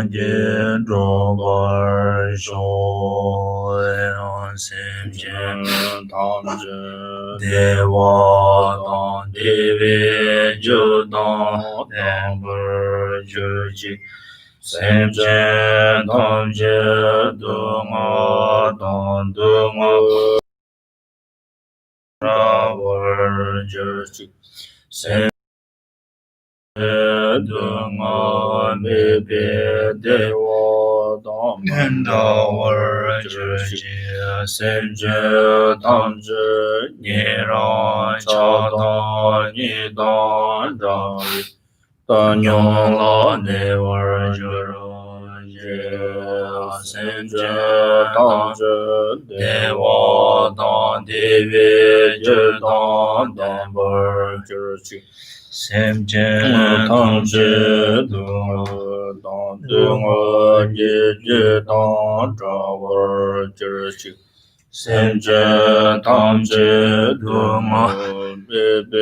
见着本修心见当知地瓦当地位就当当本就记心见当知得我当得我让我就记心得我没别的我当门的我知己心知当知你让恰当你当让当牛老你我就心知当知地我当地位就当当本知己心见当知得当得我一句当着我知己心见当知得我别别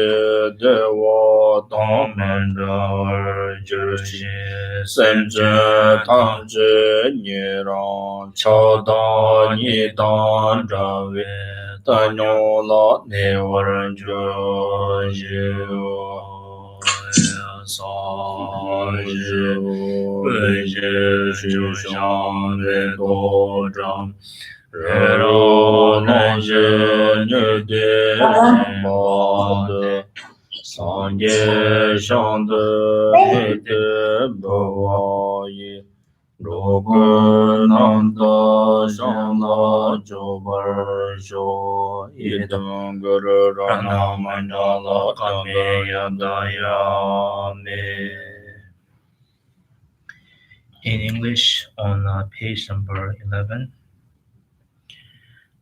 的我当面着我知己心见当知你让恰当你当着为但牛老你我人就有所知为知就像为多长日落难是你的心宝的三界上的你的不也如果能得上了就不说一等个人让他们着了个面呀的呀me. In English, on page number 11,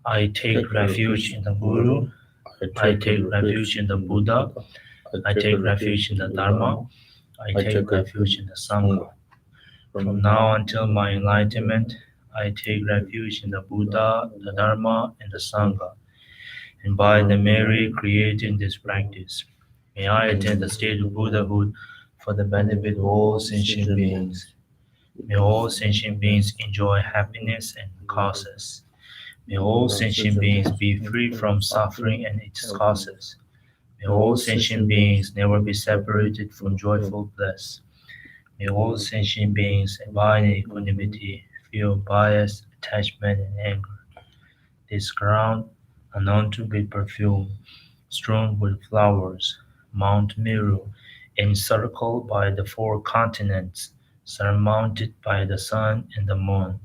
I take refuge in the Guru, I take refuge in the Buddha, I take refuge in the Dharma, I take refuge in the Sangha. From now until my enlightenment, I take refuge in the Buddha, the Dharma, and the Sangha. And by the merit created in this practice, may I attain the state of Buddhahood for the benefit of all sentient beings. May all sentient beings enjoy happiness and causes. May all sentient beings be free from suffering and its causes. May all sentient beings never be separated from joyful bliss. May all sentient beings abide in equanimity, feel bias, attachment, and anger. This ground, unknown to be perfumed, strewn with flowers, Mount Meru, encircled by the four continents, surmounted by the sun and the moon.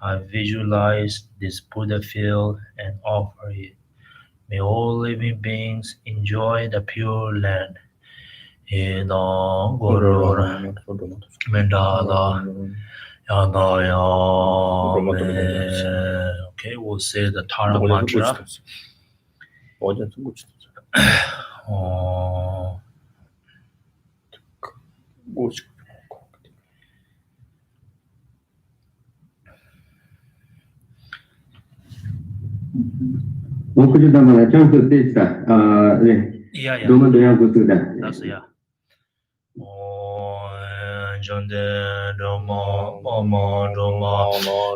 I visualize this Buddha field and offer it. May all living beings enjoy the pure land. Idam Gurur Mandala Yadaya. Okay, we'll say the Tara mantra. Yeah. That's yeah. Jande Roma Mama Roma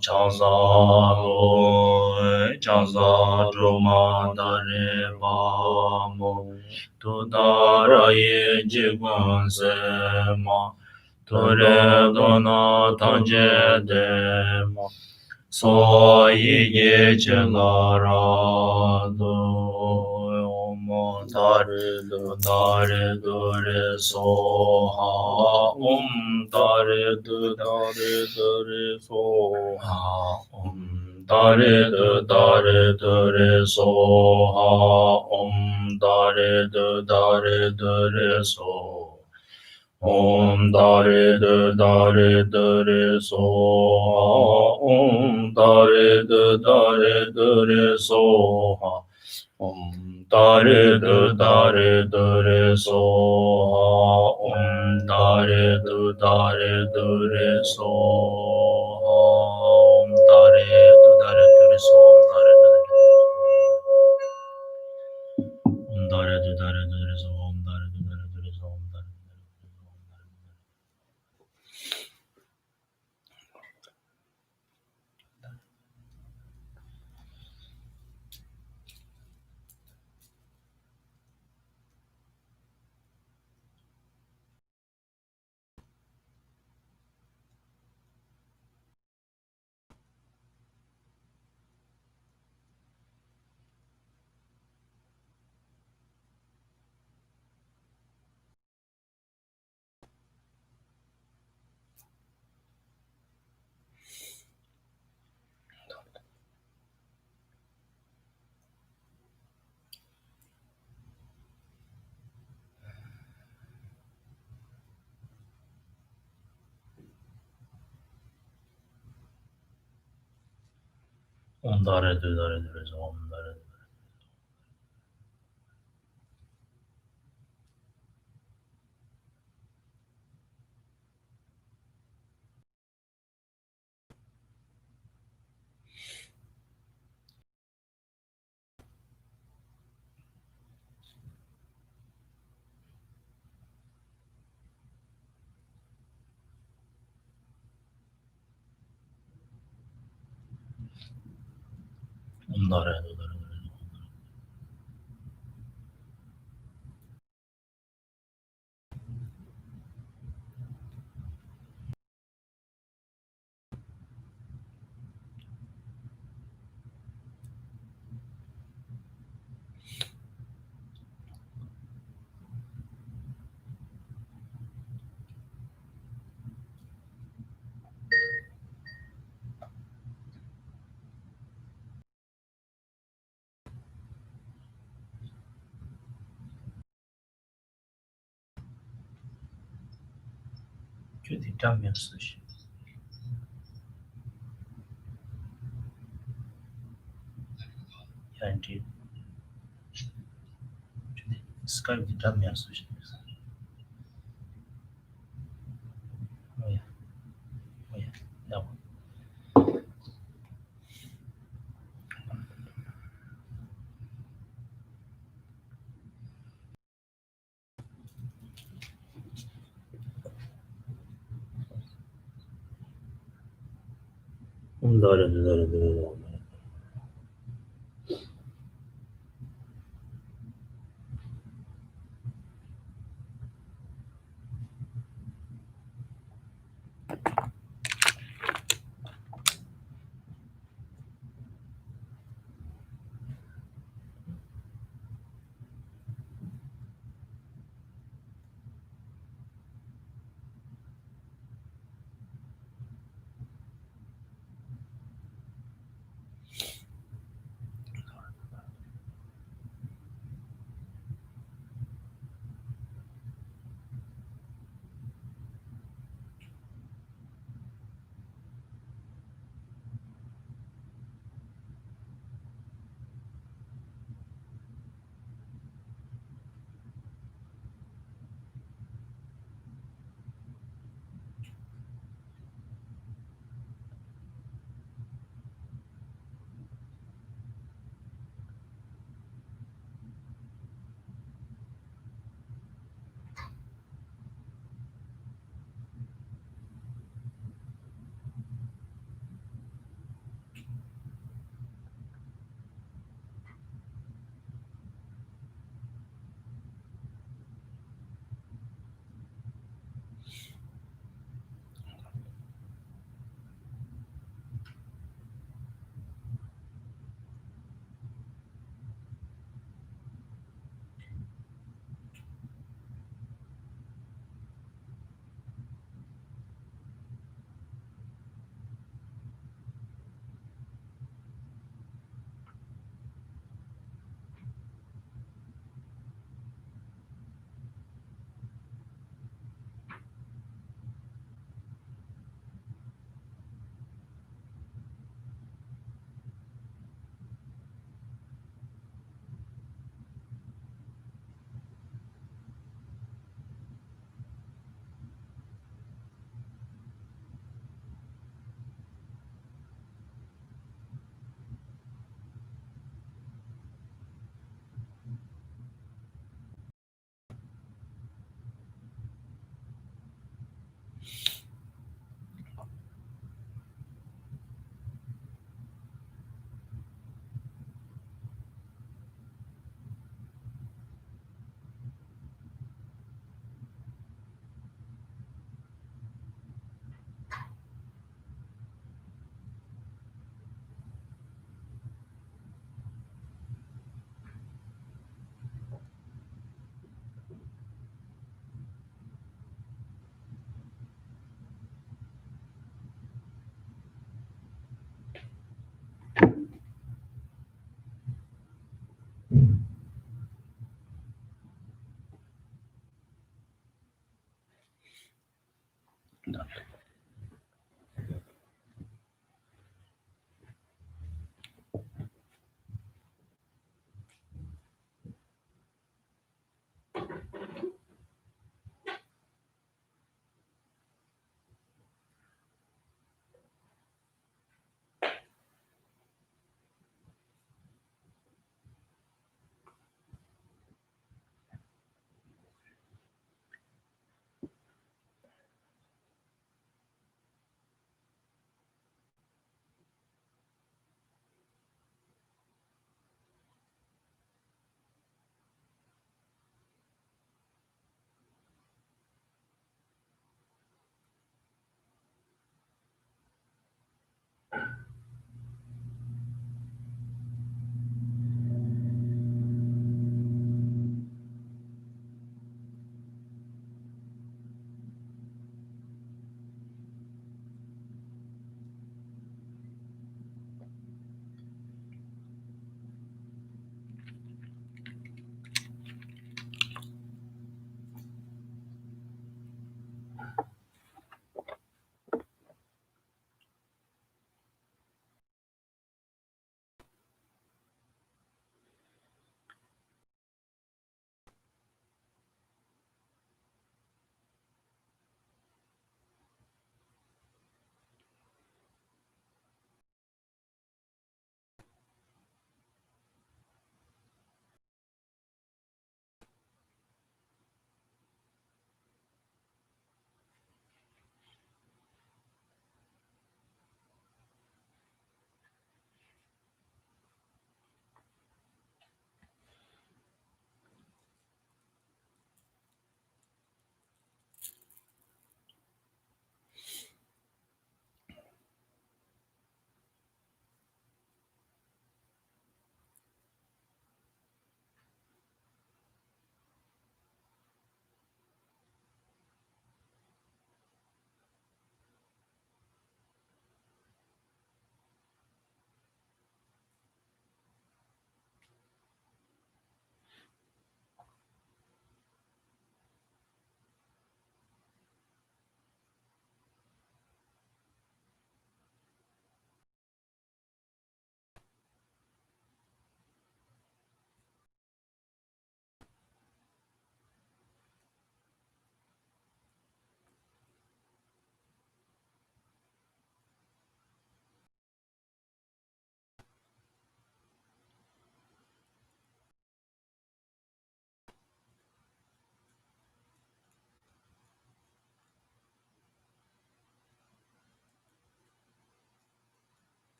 Chansa Lo Chansa Roma Dare Bamo Tudara Ye Jigun Sema Tore Dona Tanje Dema So Ye Chelara Dare dare so ha dare dare so ha dare dare so ha dare dare so dare dare so dare dare so ha dare dare so dare dare so dare so Om Dare Dare Dare Om Dare. Om Dare Dare.具体正面思绪。Yeah, indeed. Sky with drum association. Oh yeah, oh yeah, that one. Dare Dare Dare.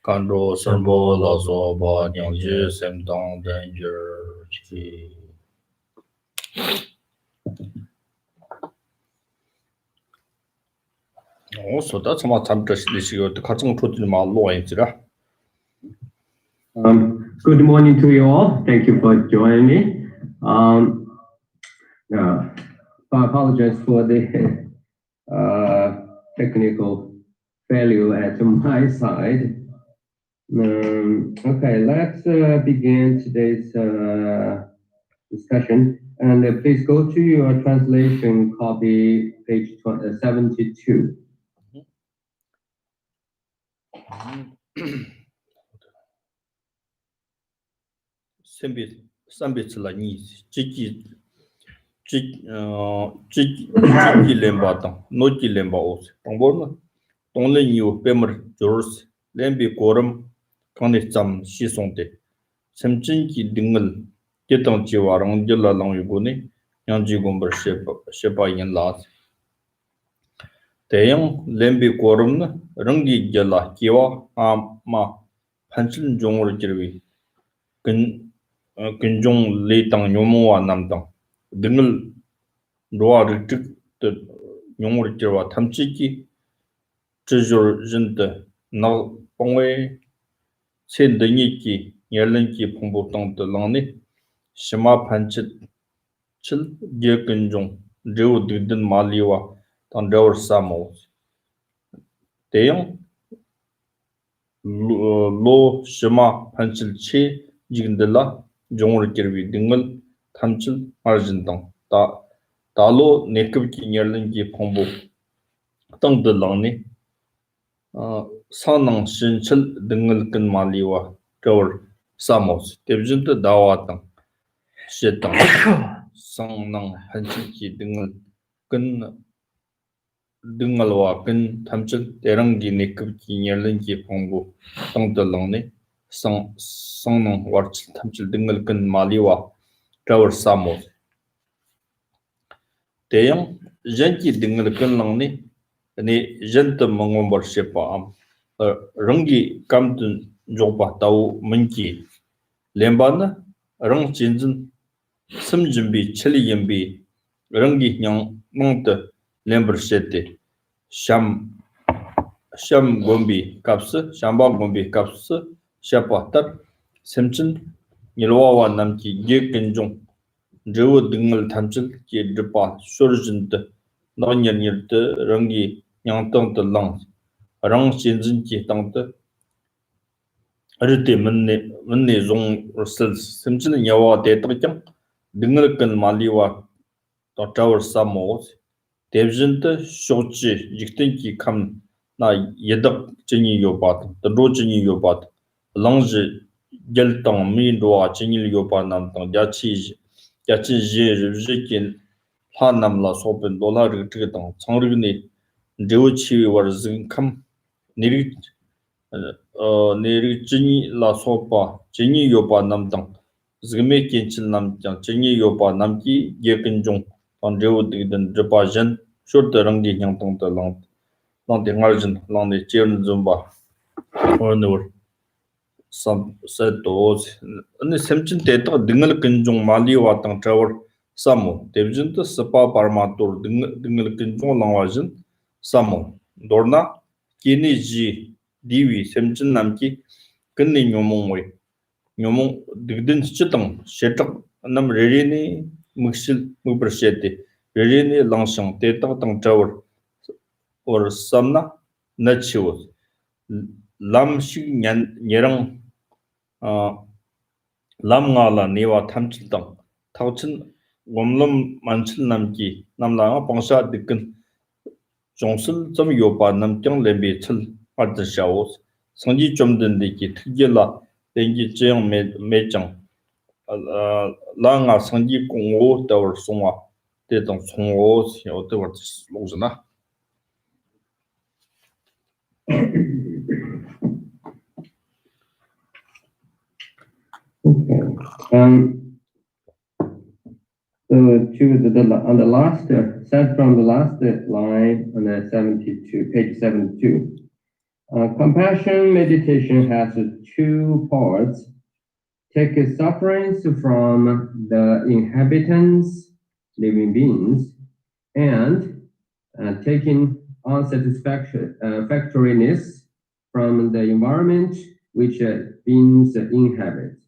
Control Serbo La Soba Nyangji Semdang Danger Chi. So that's my time to see you. The cutting to the law. Good morning to you all. Thank you for joining me. I apologize for the technical failure at my side. Okay, let's begin today's discussion. And please go to your translation copy, page 72. Sambitlani, Chiki Lemba, Noti Lemba os, Tomborna, only you, Pemer, Jors, Lembi Quorum, Conitsam, Shisonte, Semchinki Dingle, Geton Chiwarang, Jilla Long Yuguni, Yanji Gumber Shepa in Las. Tayang, Lembi Quorum, Rangi Jella, Kiwa, Ma, Panchil Jong Jirvi, Kunjong Li Tang Yomoa Namtang, Dingle Roa Ritik, the Yomurjava Tamchiki, Treasure Jinte, Nal Pongway, Saint Deniki, Yerlinki Pombotang de Lani, Shima Panchit, Chil, Dear Kunjong, Joe Didin Maliwa, Tandower Samos. Tayang Lo Shima Panchil Che, Jigndela, Jongor Kirby Dingle, Tamchil, Argentang, Talo Nekubki Yerlinki Pombo, Tang de Lani, Sanang Shinchil, Dingle Maliwa, Tower Samos, Division Dawatang, Shetang, Sanang Hanchiki Dingle, Dingalwa, Tamchil, Terangi Nekubki Yerlinki Pombo, Tang de Lani, Sanang Watch Tamchil Dingle Maliwa, Tower Samos. Tayang Janki Dingle Langni, Ni Janta Mongombar Shepa Rangi Kamdun Jopa Tau Munki Lembana Rang Chinjin Simjimbi Chili Yimbi Rangi Yang Monte Lember Shete Sham Gombi Kaps Shamba Gombi Kaps Shapatar Simchin Yilwawa Namki Yekinjong Joe Dingle Tamchil Ki Dripa Surgent Nonyan Rangi Yang Tang the Lungs Rang Shinjin Ki Tang the Riti Mene Zong Russels Simchin Yawa Tetrikam Dingle Kan Maliwa Tower Samos Devjinta Shochi Jiktinki Kam Na Yedak Chini Yobat, the Rojini Yobat, Lange Geltang Mindwa Chini Yobat Namtang Yachi Rikin Hanamla Sopen Dollar Triton, Sangrini, Dewichi was come Niri Chini La Sopa, Chini Yoba Namtang, Zgame Chil Namtang, Chini Yoba Namki, Yekinjong, on Dew Didan Japajan, short the Rangi Yangtong the Long the Argent, Long the Chern Zumba, or never. Some said those, and the Semchin Teta, Dingle Kinjong Mali Watang Tower, Samo, Division the Sapa Parmatur, Dingle Kinjong Langwajan, Samo, Dorna, Kini G, Divi, Semchin Namki, Kini Yomongway, Yomong, Digdin Chitang, Shetak, Nam Rerini, Muxil, Mubersheti, Rerini Langshang, Teta Tang Tower, or Samna, Nachios, Lam Shig Nyerang. Lamngala Newa Tamchitang, Tauchin, Womlum Manchil Namki, Namlanga Pangsha Dikin, Johnson, some Yopa Namjang Lembe Til, Art the Shaws, Sanji Jumden Diki, Tigila, Dengi Jang Mejang, langa sangi kongo tawar songa te tong songo sio tawar lozna. Okay. So on the last, set from the last line on the 72, page 72. Compassion meditation has two parts. Take sufferings from the inhabitants, living beings, and taking unsatisfactoriness from the environment which beings inhabit.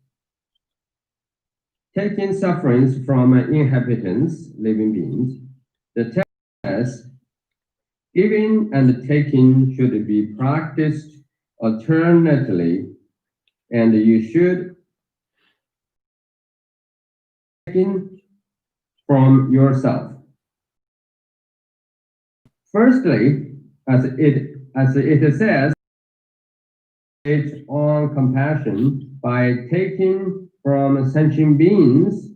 Taking sufferings from inhabitants, living beings, the text giving and taking should be practiced alternately, and you should taking from yourself. Firstly, as it says, on compassion by taking from sentient beings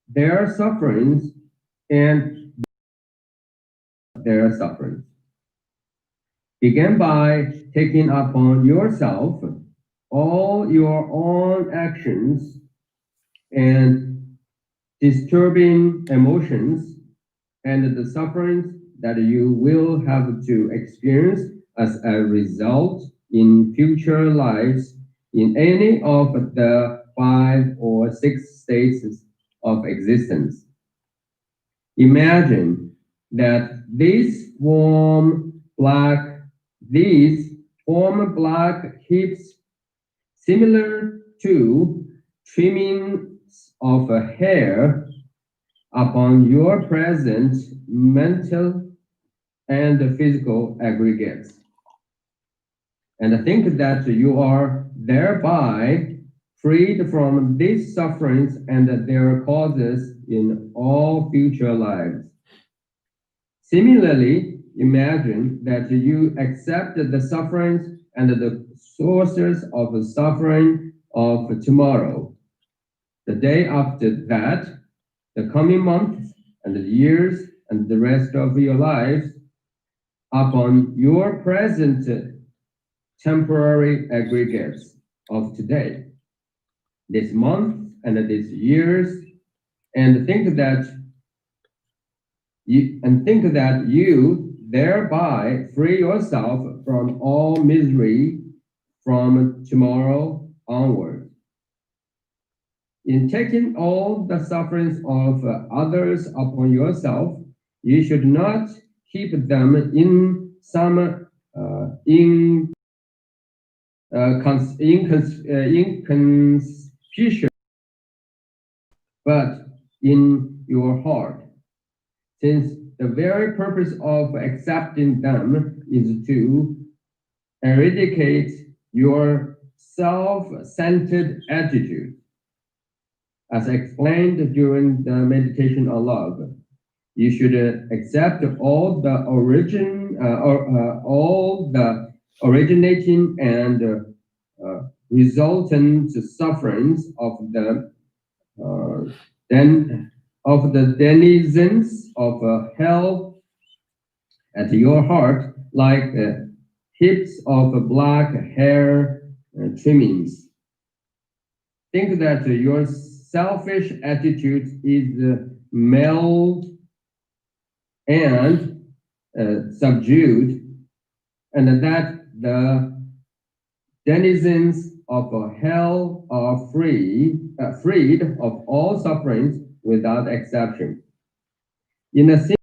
their sufferings and their sufferings. Begin by taking upon yourself all your own actions and disturbing emotions and the sufferings that you will have to experience as a result in future lives in any of the 5 or 6 states of existence. Imagine that these form black heaps similar to trimmings of a hair upon your present mental and physical aggregates. And think that you are thereby freed from these sufferings and their causes in all future lives. Similarly, imagine that you accept the sufferings and the sources of the suffering of tomorrow, the day after that, the coming months and the years and the rest of your lives upon your present temporary aggregates of today, this month and these years, and think that you thereby free yourself from all misery from tomorrow onward. In taking all the sufferings of others upon yourself, you should not keep them in some inconspicuous, but in your heart, since the very purpose of accepting them is to eradicate your self-centered attitude. As explained during the meditation on love, you should accept all the originating and resultant sufferings of the denizens of hell at your heart, like heaps of black hair trimmings. Think that your selfish attitude is mild and subdued, and that the denizens of hell are freed of all sufferings without exception. In a sense,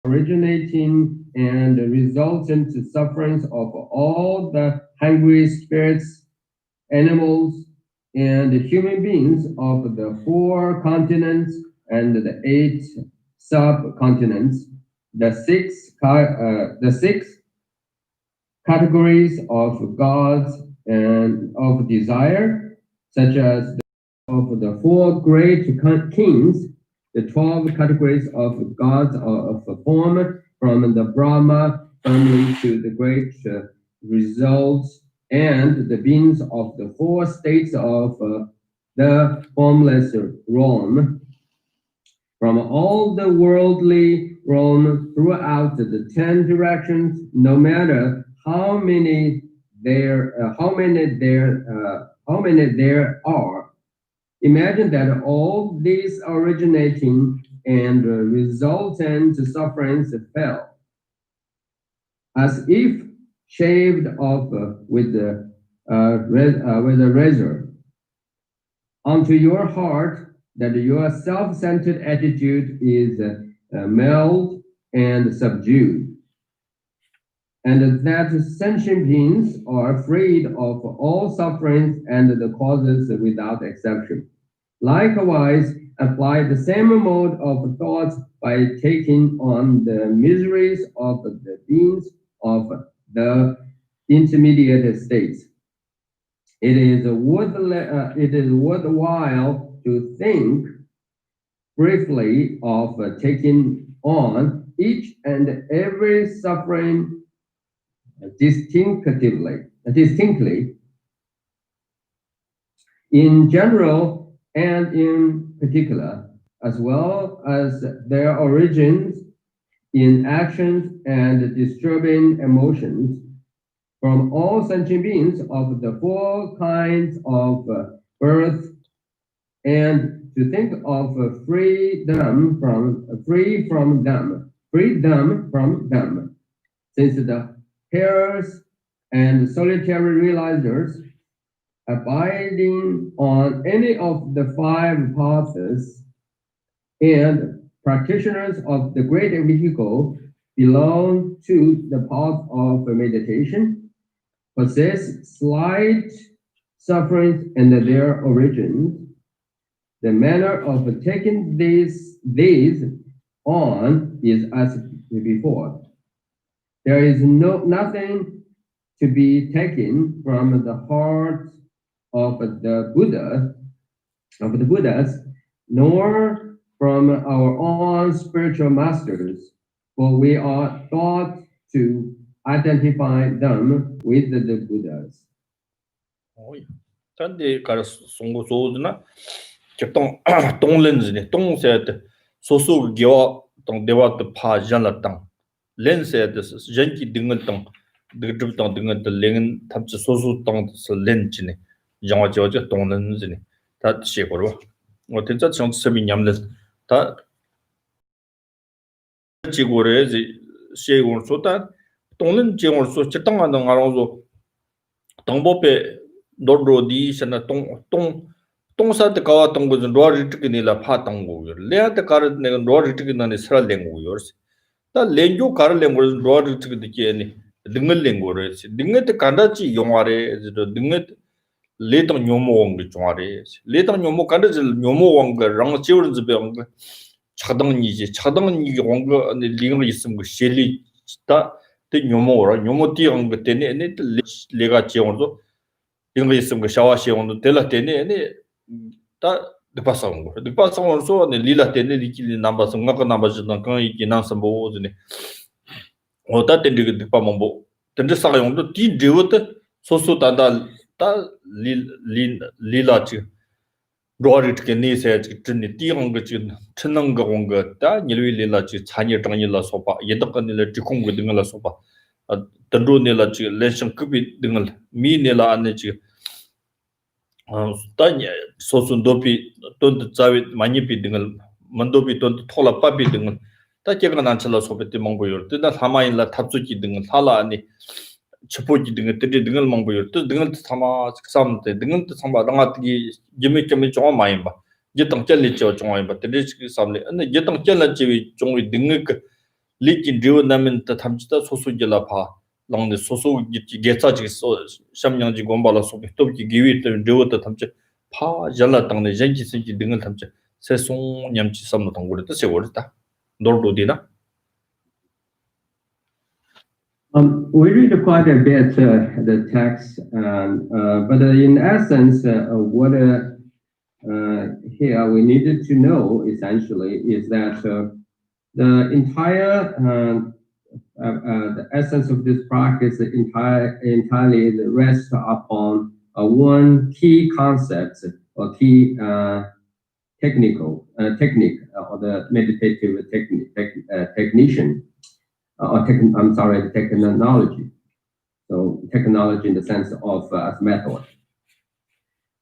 originating and resultant sufferings of all the hungry spirits, animals, and human beings of the 4 continents and the 8 subcontinents, the 6 categories of gods and of desire, such as of the 4 great kings, the 12 categories of gods of form, from the Brahma family to the great results, and the beings of the 4 states of the formless roam from all the worldly roam throughout the 10 directions, no matter how many there are. Imagine that all these originating and resultant sufferings fell, as if shaved off with a razor, onto your heart, that your self-centered attitude is mild and subdued, and that sentient beings are freed of all sufferings and the causes without exception. Likewise, apply the same mode of thought by taking on the miseries of the beings of the intermediate states. It is worthwhile to think briefly of taking on each and every suffering distinctly, in general and in particular, as well as their origins in actions and disturbing emotions from all sentient beings of the four kinds of birth, and to think of freedom from them, since the heirs and solitary realizers abiding on any of the 5 paths and practitioners of the great vehicle belong to the path of meditation, possess slight sufferings and their origins. The manner of taking these on is as before. There is nothing to be taken from the heart of the Buddhas, nor from our own spiritual masters, for we are taught to identify them with the Buddhas. 단데 가서 송고 소드나 격동 동렌즈네 동세트 소소 기와 동 대와트 파잔라 땅 렌세트 젠키 등을 땅 드르드땅 등을 랭은 탑지 소소 땅스 렌치네 영화저저 동렌즈네 다 시고로 어ten자 정스미 냠레 다 지고레 시고르 소다 동렌 지고르 소 쩨땅하는 알아서 동법에 노르디 샤나 똥사데 가와 똥고 로리트기니라 파땅고 레아데 가르네 로리트기나니 스랄랭고 다 렌조 가르랭고 로리트기디케니 링글랭고레 링게데 간다지 용와레 링게 레동 뇨모옹기 종와레 레동 뇨모 간다지 뇨모옹가 랑 지오르즈베 옹가 차당니지 차당니 옹가 링을 있음 그 셸리 데 뇨모라 뇨모티 옹가 때네 네 레가 지오르도 이런 거 있으면 그 샤와시 온도 델라 때네 다 드파사온 거 드파사온 소네 리라 때네 리킬리 남바서 나가 남바지던 그 이기 나서보즈네 오다 때리게 드파몽보 텐데 사용도 디 데우트 소소단다 다 리라치 로리트게 니세 트니 띠온 거 지금 천능 거 온거 다 닐위 리라치 자녀 정일라 소바 예덕건일 디콩고 등을 소바 던로네라 지 레션 급이 등을 미네라 안에 지 따니 소순도피 돈도 자위 많이 비등을 만도비 돈도 톨라 빠비 등을 다 제가 난찰라 소베티 몽고요 뜨다 사마일라 탑주기 등을 살라 아니 첩보기 등을 뜨리 등을 몽고요 뜨 등을 사마 삼데 등을 사마 랑아티기 예메케미 좀 많이 봐 예당 젤리죠 좀 많이 봐 뜨리 삼레 근데 예당 젤라지 좀 등을 그 리kin driu namin ta thamchita sosu jela pha langde sosu gi getsa ji so shamyang ji gombala so be top gi giwi te driu ta thamche pha jala tangne jangi sinji dingal thamche se song nyamchi samno tangure ta se gorta dordo dina. We read quite a bit the text, but in essence, what here we needed to know essentially is that the entire the essence of this practice entirely rests upon one key concept, or key technique or the meditative technician technology. So technology in the sense of as method.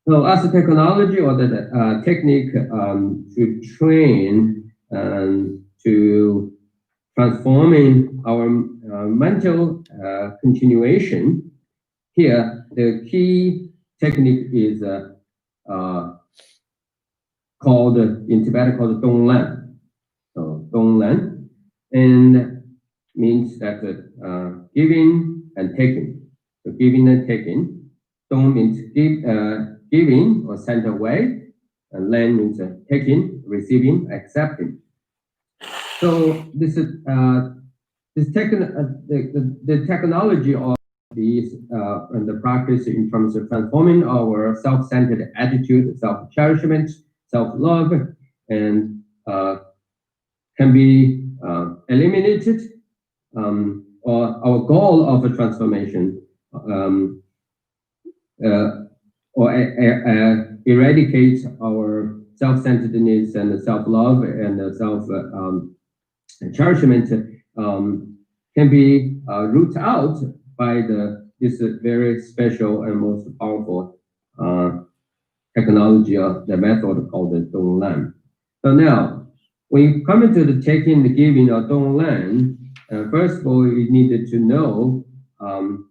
So as a technology or the technique to train to transforming our mental continuation, here the key technique is called in Tibetan called Donglan. So Donglan, and means that giving and taking. So giving and taking. Dong means giving or sent away, and Lan means taking, receiving, accepting. So this is the technology of these and the practice in terms of transforming our self-centered attitude, self-cherishment, self-love, and can be eliminated, or our goal of a transformation, or eradicate our self-centeredness and self-love and self-cherishment can be rooted out by this very special and most powerful technology of the method called the Donglan. So now, when you come into the taking, the giving of Donglan, first of all, you needed to know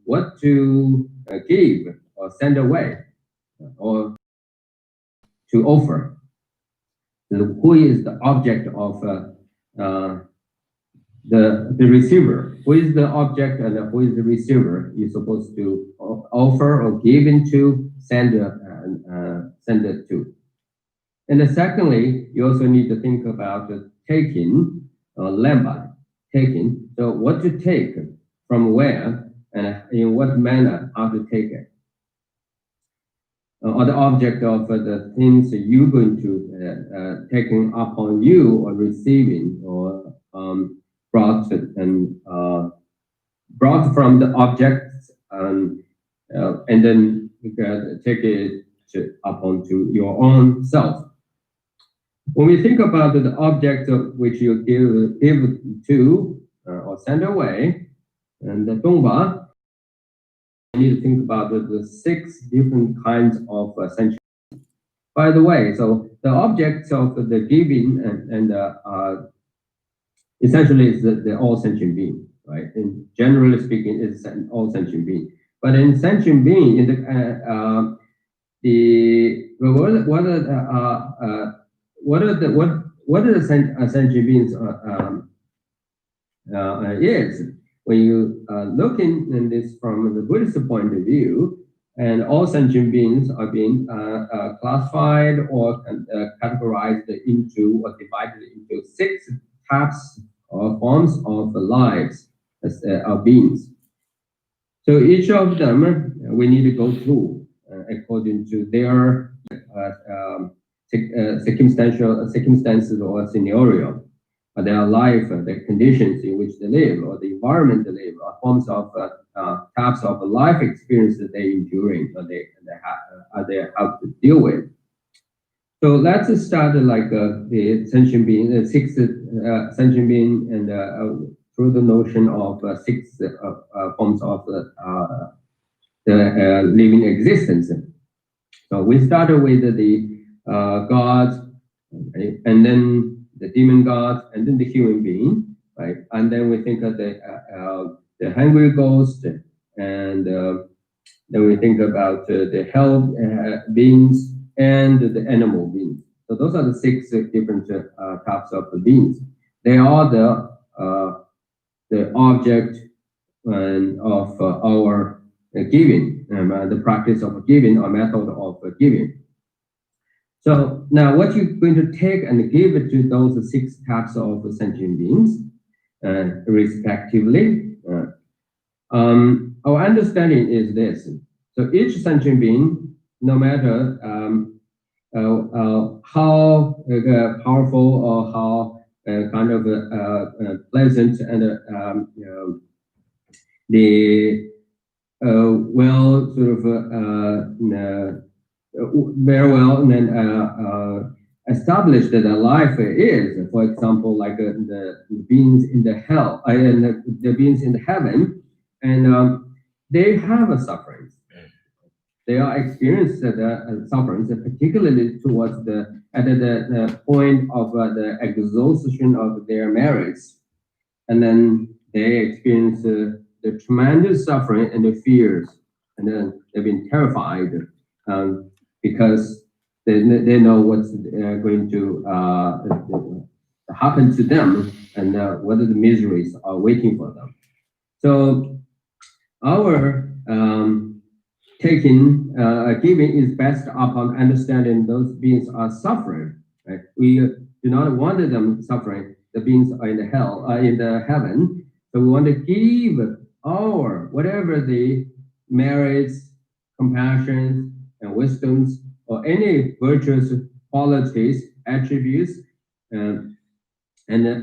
what to give or send away or to offer. So who is the object of the receiver? Who is the object and who is the receiver you're supposed to offer or give into, send it to. And then secondly, you also need to think about the taking, lemba, taking. So what to take from where and in what manner how to take it. Or the object of the things that you're going to taking upon you or receiving or brought from the objects and then you can take it upon to your own self. When we think about the object of which you give to or send away, and the Dongba, you need to think about the 6 different kinds of sentient. By the way, so the objects of the giving and essentially is the all sentient being, right? And generally speaking, it's an all sentient being. But in sentient being, in what are the sentient beings is? When you look in this from the Buddhist point of view, and all sentient beings are being classified or categorized into or divided into 6 types or forms of lives of beings. So each of them we need to go through according to their circumstances or scenario, their life, the conditions in which they live, or the environment they live, or forms of types of life experience that they enduring, or they have to deal with. So let's start like the sentient being, the 6 sentient being, and through the notion of 6 forms of the living existence. So we started with the gods, okay, and then the demon gods, and then the human being, right? And then we think of the hungry ghost, and then we think about the hell beings and the animal beings. So those are the 6 different types of beings. They are the object of our giving, the practice of giving, or method of giving. So now what you're going to take and give it to those 6 types of sentient beings, respectively. Our understanding is this. So each sentient being, no matter how powerful or how kind of pleasant and the well sort of very well and then established that a life is, for example, like the beings in the hell and the beings in the heaven, and they have a suffering. They are experiencing sufferings, particularly towards the point of the exhaustion of their merits, and then they experience the tremendous suffering and the fears, and then they've been terrified because they know what's going to happen to them and what the miseries are waiting for them. So our giving is based upon understanding those beings are suffering. Right? We do not want them suffering. The beings are in the hell, in the heaven. So we want to give our whatever the merits, compassion, and wisdoms, or any virtuous qualities, attributes, and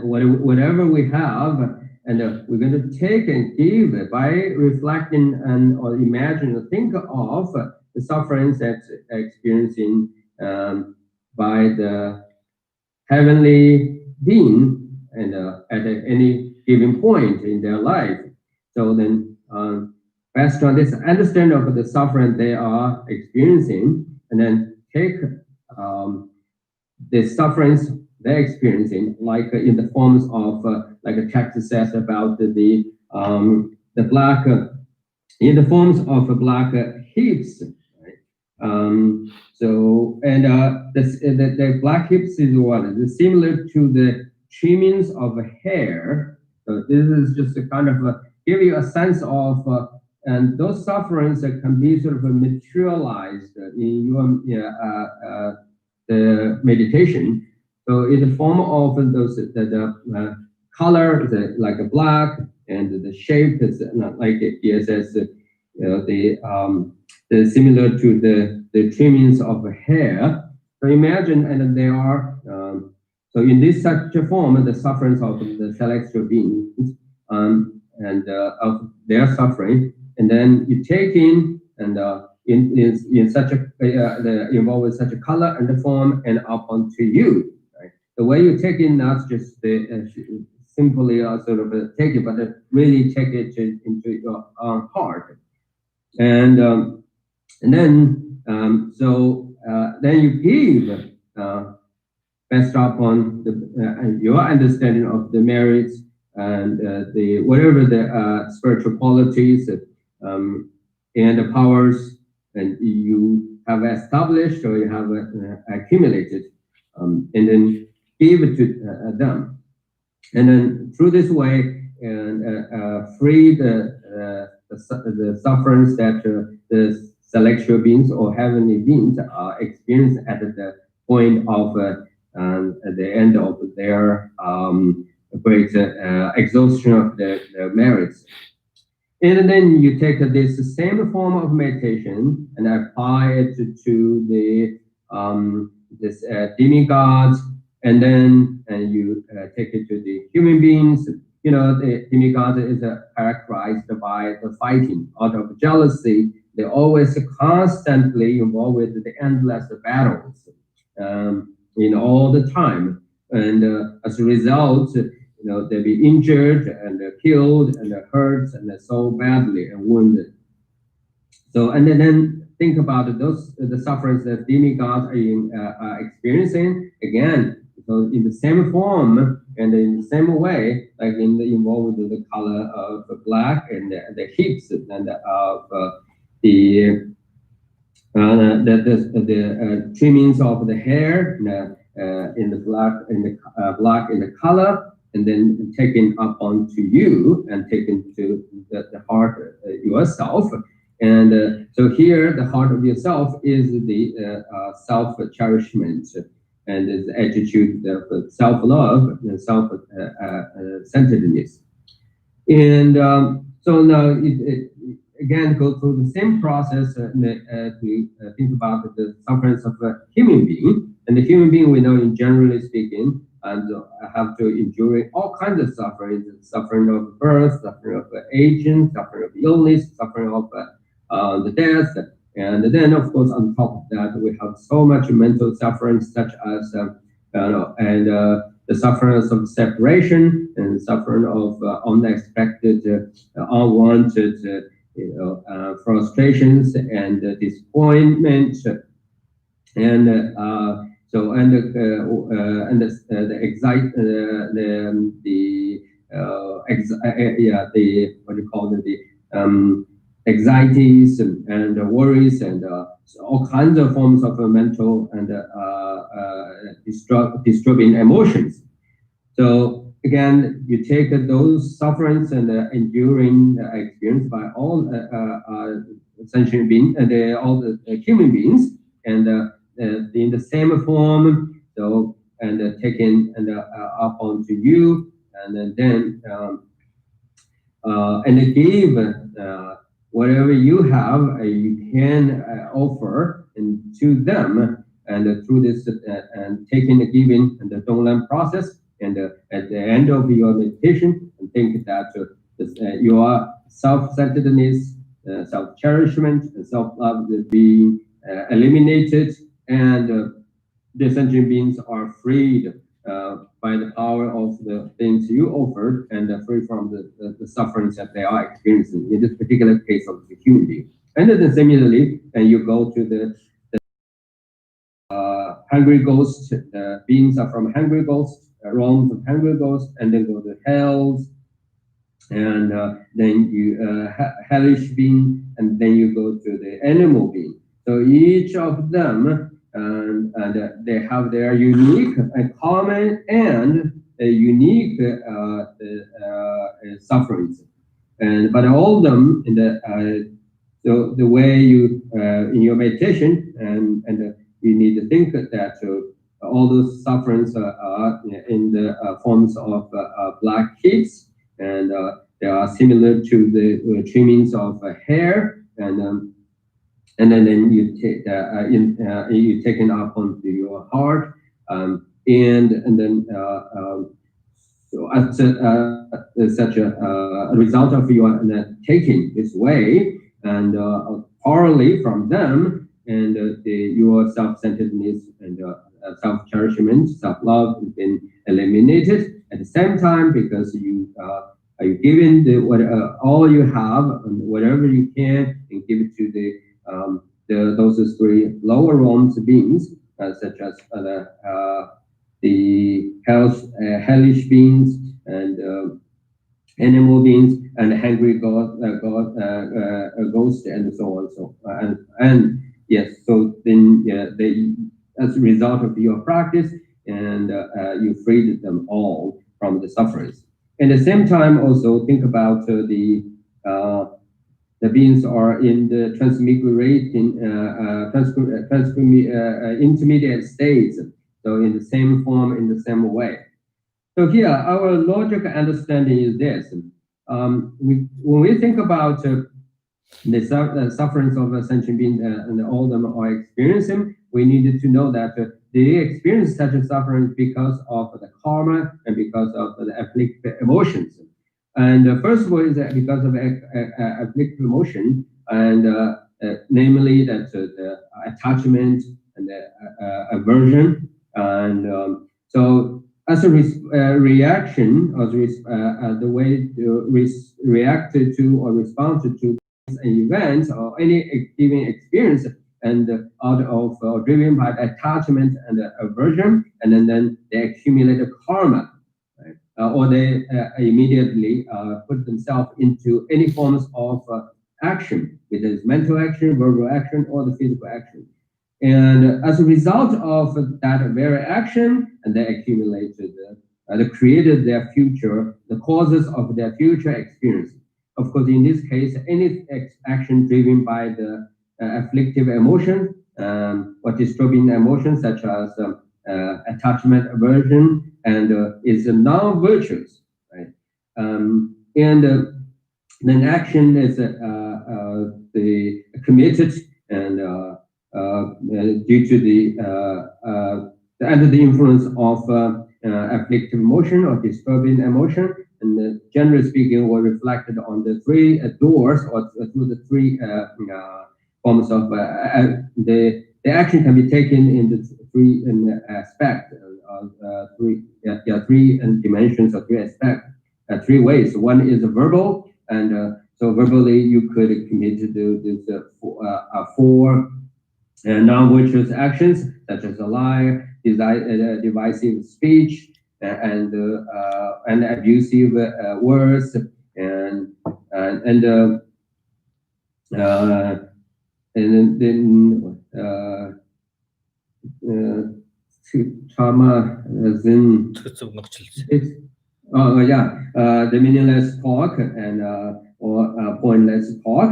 whatever we have. And we're going to take and give by reflecting and or imagine or think of the sufferings that's experiencing by the heavenly being and at any given point in their life. So then, based on this understanding of the suffering they are experiencing, and then take the sufferings they're experiencing, like in the forms of, like a text says about the black, in the forms of black heaps. Right? So, and the black heaps is what? It's similar to the trimmings of hair. So this is just a kind of give you a sense of, and those sufferings that can be sort of materialized in your the meditation. So in the form of those the color, like a black, and the shape is not like it is as the similar to the trimmings of hair. So imagine, and they are so in this such a form, the sufferings of the celestial beings and of their suffering, and then you take in and in such a involved with such a color and the form and up onto you. The way you take it, not just simply sort of take it, but really take it into your heart, and then then you give based upon your understanding of the merits and the whatever the spiritual qualities and the powers, and you have established or you have accumulated, and then give it to them, and then through this way and free the sufferings that the celestial beings or heavenly beings are experiencing at the point of at the end of their great exhaustion of the merits. And then you take this same form of meditation and apply it to the this demigods, and then you take it to the human beings. You know, the demigod is characterized by the fighting out of jealousy. They're always constantly involved with the endless battles in all the time, and as a result, you know, they be injured and killed and hurt and so badly and wounded. So, and then think about those the sufferings that demigods are experiencing again. So in the same form and in the same way, like involved with the color of the black and the hips and of the trimmings of the hair in the black in the color, and then taken up onto you and taken to the heart yourself. And so here, the heart of yourself is the self-cherishment and the attitude of self-love and self-centeredness. And so now it again go through the same process as we think about the sufferings of a human being. And the human being, we know, in generally speaking, and have to endure all kinds of suffering: suffering of birth, suffering of aging, suffering of illness, suffering of the death, And then, of course, on top of that, we have so much mental suffering, such as the suffering of separation and suffering of unexpected, unwanted, frustrations and disappointment, and so and the excite the what do you call it, the anxieties and worries and all kinds of forms of mental and disturbing emotions. So again, you take those sufferings and enduring experience by all sentient beings and all the human beings, and in the same form. So and taken and up onto you, and then and give whatever you have, you can offer and to them, and through this and taking and giving and the Donglan process. And at the end of your meditation, and think that your self-centeredness, self-cherishment, and self-love will be eliminated, and the sentient beings are freed by the power of the things you offered, and free from the sufferings that they are experiencing, in this particular case of the human being. And then similarly, you go to the hungry ghost, beings are from hungry ghost, realms of hungry ghost, and then go to hells, and then you hellish being, and then you go to the animal being. So each of them, and they have their unique and common and unique sufferings, and but all of them in the so the way you in your meditation, and you need to think that all those sufferings are in the forms of black heats, and they are similar to the trimmings of hair, and then you take you take it up onto your heart, and then so as such a result of your taking this way, and orally from them, and your self-centeredness and self-cherishment, self-love has been eliminated at the same time, because you are giving all you have and whatever you can, and give it to those three lower realms beings, such as the hellish beings, and animal beings, and hungry ghost, and so on. So and yes, so then they, as a result of your practice, and you freed them all from the sufferings. At the same time, also think about the beings are in the intermediate states, so in the same form, in the same way. So here, our logical understanding is this: when we think about the sufferings of a sentient being, and all of them are experiencing, we needed to know that they experience such a suffering because of the karma and because of the afflictive emotions. And first of all is that because of afflictive emotion, and namely that the attachment and the aversion, and so as a reaction, as the way to react to or respond to an event or any given experience, and out of driven by attachment and aversion, and then they accumulate karma, right? Or they immediately put themselves into any forms of action, whether it's mental action, verbal action, or the physical action. And as a result of that very action, and they accumulated, they created their future, the causes of their future experience. Of course, in this case, any action driven by the afflictive emotion or disturbing emotions, such as attachment, aversion, and is non-virtuous, right? And then action is the committed and due to the under the influence of afflictive emotion or disturbing emotion, and generally speaking, were reflected on the three doors, or through the three forms of the action can be taken in the three aspects, three dimensions or three aspects, three ways. One is verbal, and so verbally you could commit to this four non-virtuous actions such as a lie, divisive speech, and abusive words, and trauma as in the meaningless talk and or pointless talk,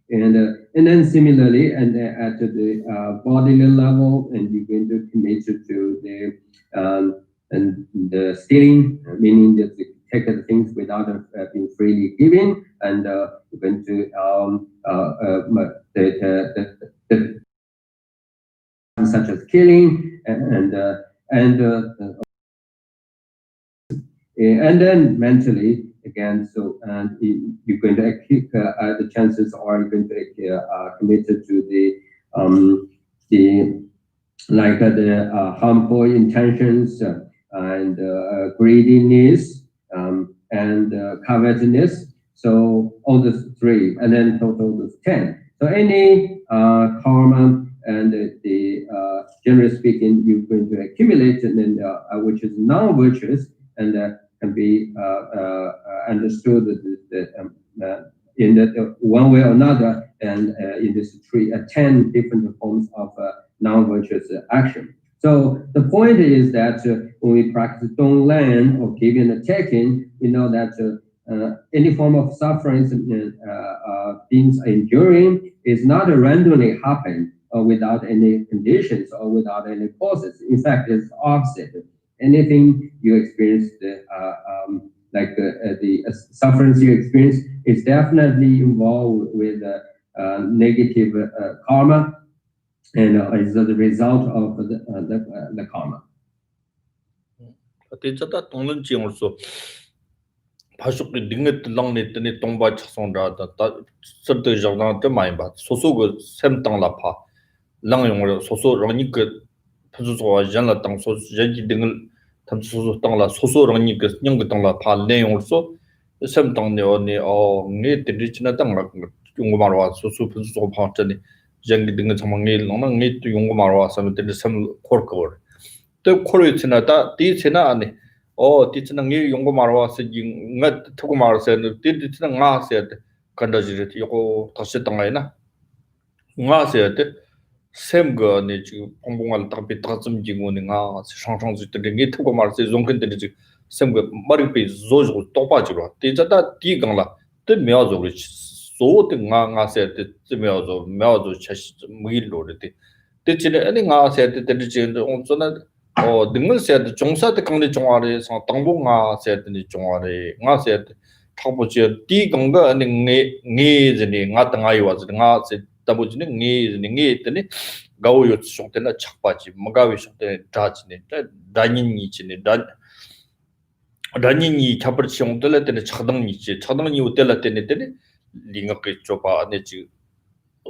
and then similarly, and at the bodily level, and you're going to commit to the stealing, meaning that you take the things without being freely given, and you're going to such as killing and then mentally again. So and you're going to the chances are you're going to committed to the harmful intentions and greediness and covetousness. So all the three, and then total is 10. So any karma and generally speaking, you're going to accumulate, and then which is non-virtuous, and can be understood in that one way or another, and in this 10 different forms of non-virtuous action. So the point is that when we practice Donglan or giving and taking, we know that any form of suffering beings enduring is not randomly happen without any conditions or without any causes. In fact, it's opposite. Anything you experience, the sufferings you experience is definitely involved with negative karma, and is the result of the karma. 파쇼크 딩게 랑네 뜨네 동바 착송자다 다 서드 장당 때 많이 봐 소소고 샘땅라 파 랑용으로 소소 랑니그 푸주소와 잔라 땅 소소 제기 등을 탐소소 땅라 소소 랑니그 냥그 땅라 파 내용으로 샘땅네 언니 네 드리치나 땅라 용고 말와 소소 푸주소 파트네 제기 등을 정망이 랑네 또 용고 말와 섬들 섬 코르코 또 코르치나다 디치나 아니 디치는 이 용고 말와서 잉가 투고 말서 디치는 nga세야 간다지르 이거 다시 땅아이나 nga세야 샘거네 지금 공공할 답이 다좀 지고는 nga 상상지들이 이 투고 말서 종근들이 지금 샘거 머리비 조조 똑바지로 디자다 디강라 때 메어조리 소데 nga세야 때 메어조 차시 무일로르데 디치는 아니 nga세야 때 디치는 온서나 등을 세드 종사의 강리 종아리 상 당봉아 세드니 종아리 nga 세드 타보지 디강가 아니 녜즈니 nga 땅아이 와즈 nga 세 타보지니 녜즈니 녜드니 가오요 총테나 착바지 마가위 총테 다지니 다니니 지니 다니니 캬버치 용들레드니 차당니지 차당니 우텔라테니 데니 링어케 쪼바 아니지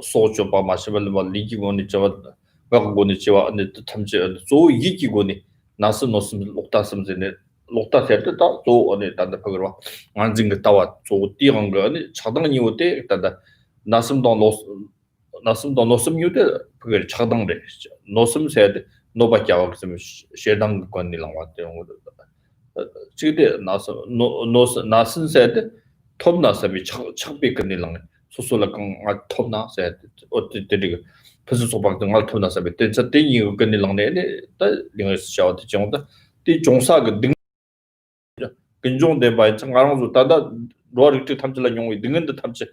소쪼바 마시벨 리기고니 쪼바 가고니 지와 안에 탐지 조 이기고니 나스 노스 록다스음제네 록다세르다 조 안에 단다 버거 안징가 따와 조 띠한 거 아니 차당니 오때 단다 나스도 노스 유데 그걸 차당래 노스세드 노바캬와 그럼 셰당 권니랑 왔대 지금 나스세드 톱나스미 착비 권니랑 소소라강 톱나세드 어때들이 그래서 소박등 알토나서 때 저때이 근이랑네 다 링스 샤워드 정도 디 종사가 등 근종대 바이 창가랑도 다다 로르트 탐질라 용이 등은데 탐지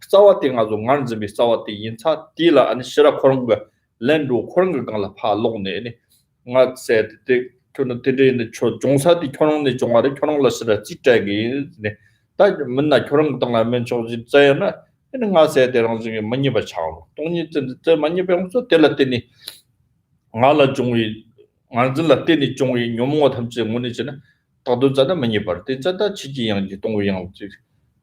싸와팅 아주 간즈비 싸와티 인차 딜라 아니 시라 그런 거 랜도 그런 거 강라 파 롱네 nga said the tono tede 종사디 켜놓는 종아리 켜놓을라시라 찌짜기 네 다 맨날 그런 거 당하면 저지 짜야나 는 가서 대랑 중에 많이 봐 차오 동니 저 많이 배우면서 될라더니 알아 중이 알들라 때니 중이 요모가 탐지 문이잖아 다도 자다 많이 봐 때자다 지지 양지 동우 양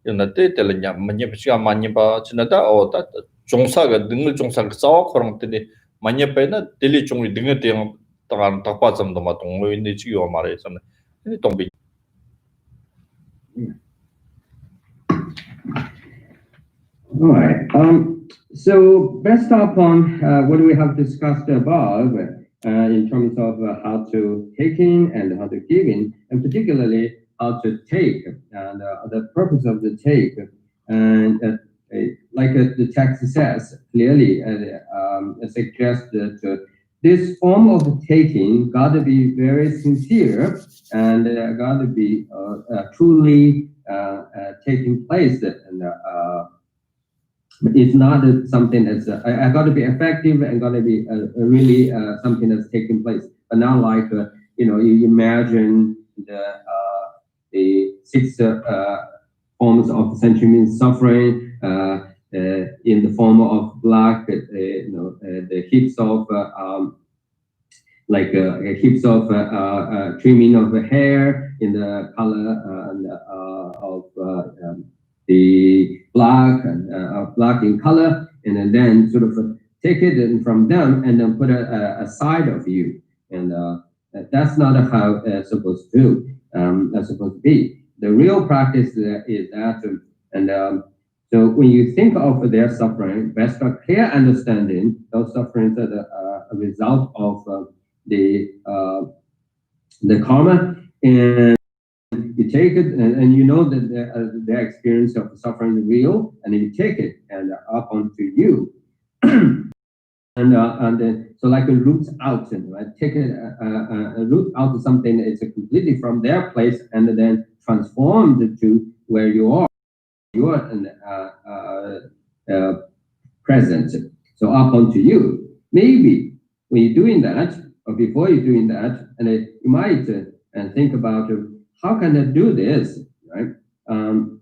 연나 때 될냐 많이 봐 많이 봐 지나다 어다 종사가 능을 종사가 싸워 그런 때니 많이 빼나 딜리 종이 능을 대응 당한 덕바점도 마 동로인데 지요 말해서는 이 동비 All right. So based upon what we have discussed above, in terms of how to take in and how to give in, and particularly how to take and the purpose of the take, and like the text says clearly, suggests that this form of taking got to be very sincere and got to be truly taking place, and it's not something that's got to be effective and got to be really something that's taking place, but not like you imagine the six forms of sensual means suffering in the form of black, the heaps of heaps of trimming of the hair in the color of the black and black in color, and then sort of take it from them and then put a side of you, and that's not how it's supposed to that's supposed to be. The real practice is that, and so when you think of their suffering, best a clear understanding, those sufferings are a result of the karma, and you take it, and you know that their experience of suffering is real, and then you take it and up onto you, and then so like a root out, right? Take it, a root out of something that is completely from their place, and then transformed to where you are present. So up onto you. Maybe when you're doing that, or before you're doing that, and you might and think about how can I do this, right? And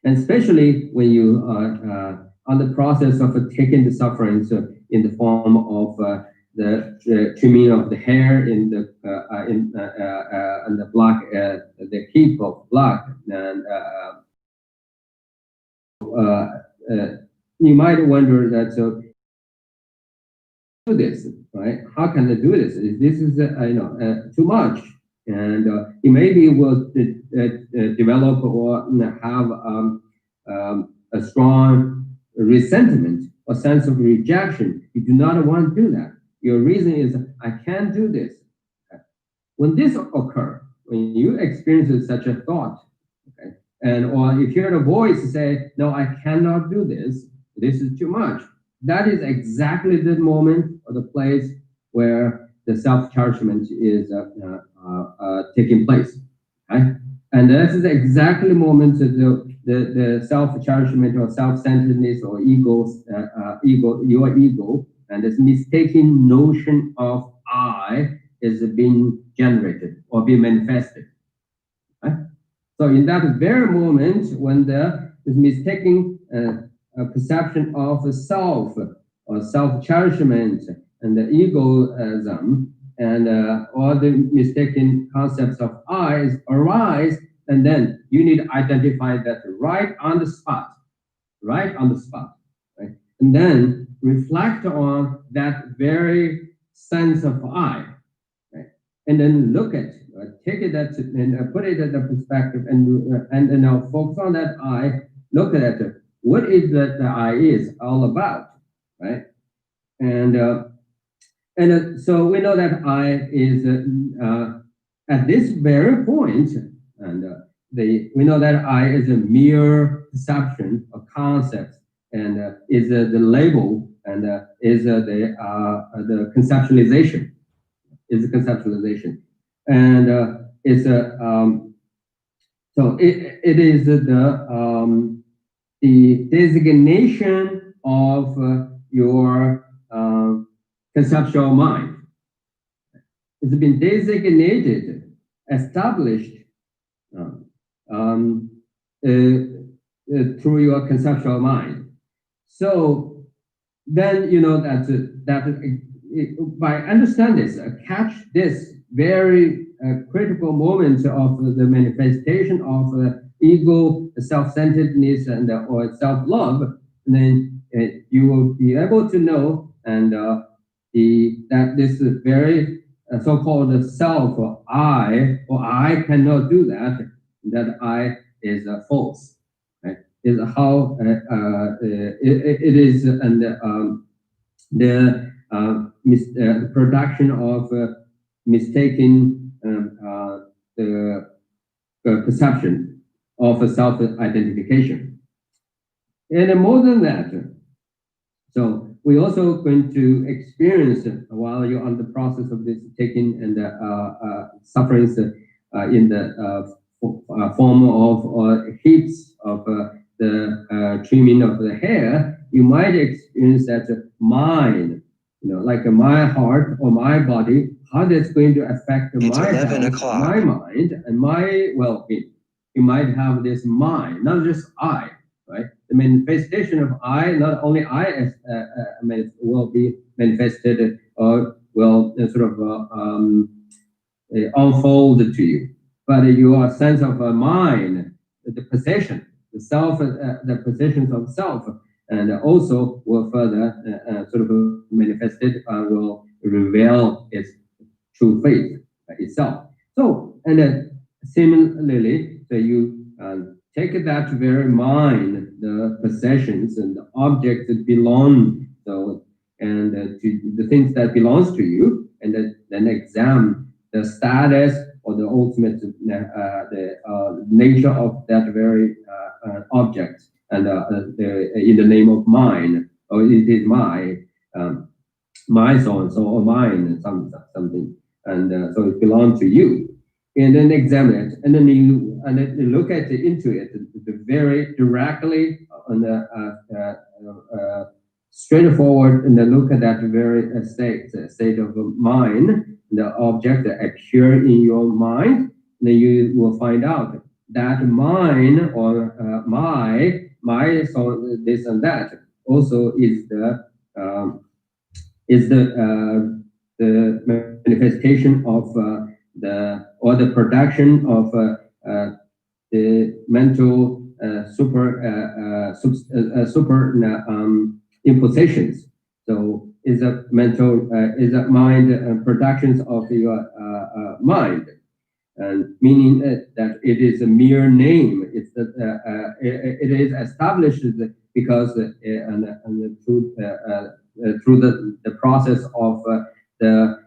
especially when you are on the process of taking the sufferings in the form of the trimming of the hair in the black, the heap of black, and you might wonder that do this, right? How can I do this? This is too much, and you maybe will develop or have a strong resentment or sense of rejection. You do not want to do that. Your reason is, I can't do this. When this occurs, when you experience such a thought, okay, and or if you hear a voice say, no, I cannot do this, this is too much, that is exactly the moment or the place where the self-judgment is taking place. Okay? And this is exactly the moment the self-judgment or self-centeredness or your ego, and this mistaken notion of I is being generated or being manifested. Okay? So in that very moment, when there is mistaken perception of self or self-cherishment and the egoism, and all the mistaken concepts of I arise, and then you need to identify that right on the spot, right? And then reflect on that very sense of I, right? And then look at, take it and put it at the perspective, and now focus on that I, look at it. What is that the I is all about, right? And so we know that I is at this very point, and we know that I is a mere perception of concepts, and is the label, and is the conceptualization, and it's so it is the designation of your conceptual mind. It's been designated, established through your conceptual mind. So then you know that by understand this, catch this very critical moment of the manifestation of ego, self-centeredness, and or self-love, and then you will be able to know and that this is very so-called self or I cannot do that. That I is false. Right? Is how it is, and the production of mistaken the perception of self-identification. And more than that, so we also going to experience while you're on the process of this taking and sufferings in the form of heaps of the trimming of the hair, you might experience that mind, like my heart or my body, how that's going to affect my health, my mind, and my well-being. You might have this mind, not just I, right? The manifestation of I, not only I will be manifested or will sort of unfold to you, but your sense of mind, the possession, the self, the possessions of self, and also will further sort of manifested, will reveal its true faith itself. So, and then similarly, so you take that very mind, the possessions and the objects that belong, so and to the things that belongs to you, and then examine the status or the ultimate nature of that very object, and in the name of mine, or it is my so and so, or mine, something, and so it belongs to you. And then examine it, and then you look at it, into it very directly on the straightforward, and then look at that very state of mind, the object that appear in your mind. Then you will find out that mine or my so this and that also is the manifestation of the production of the mental impositions. So is a mental is a mind productions of your mind, and meaning that it is a mere name. It's it is established because through the process of the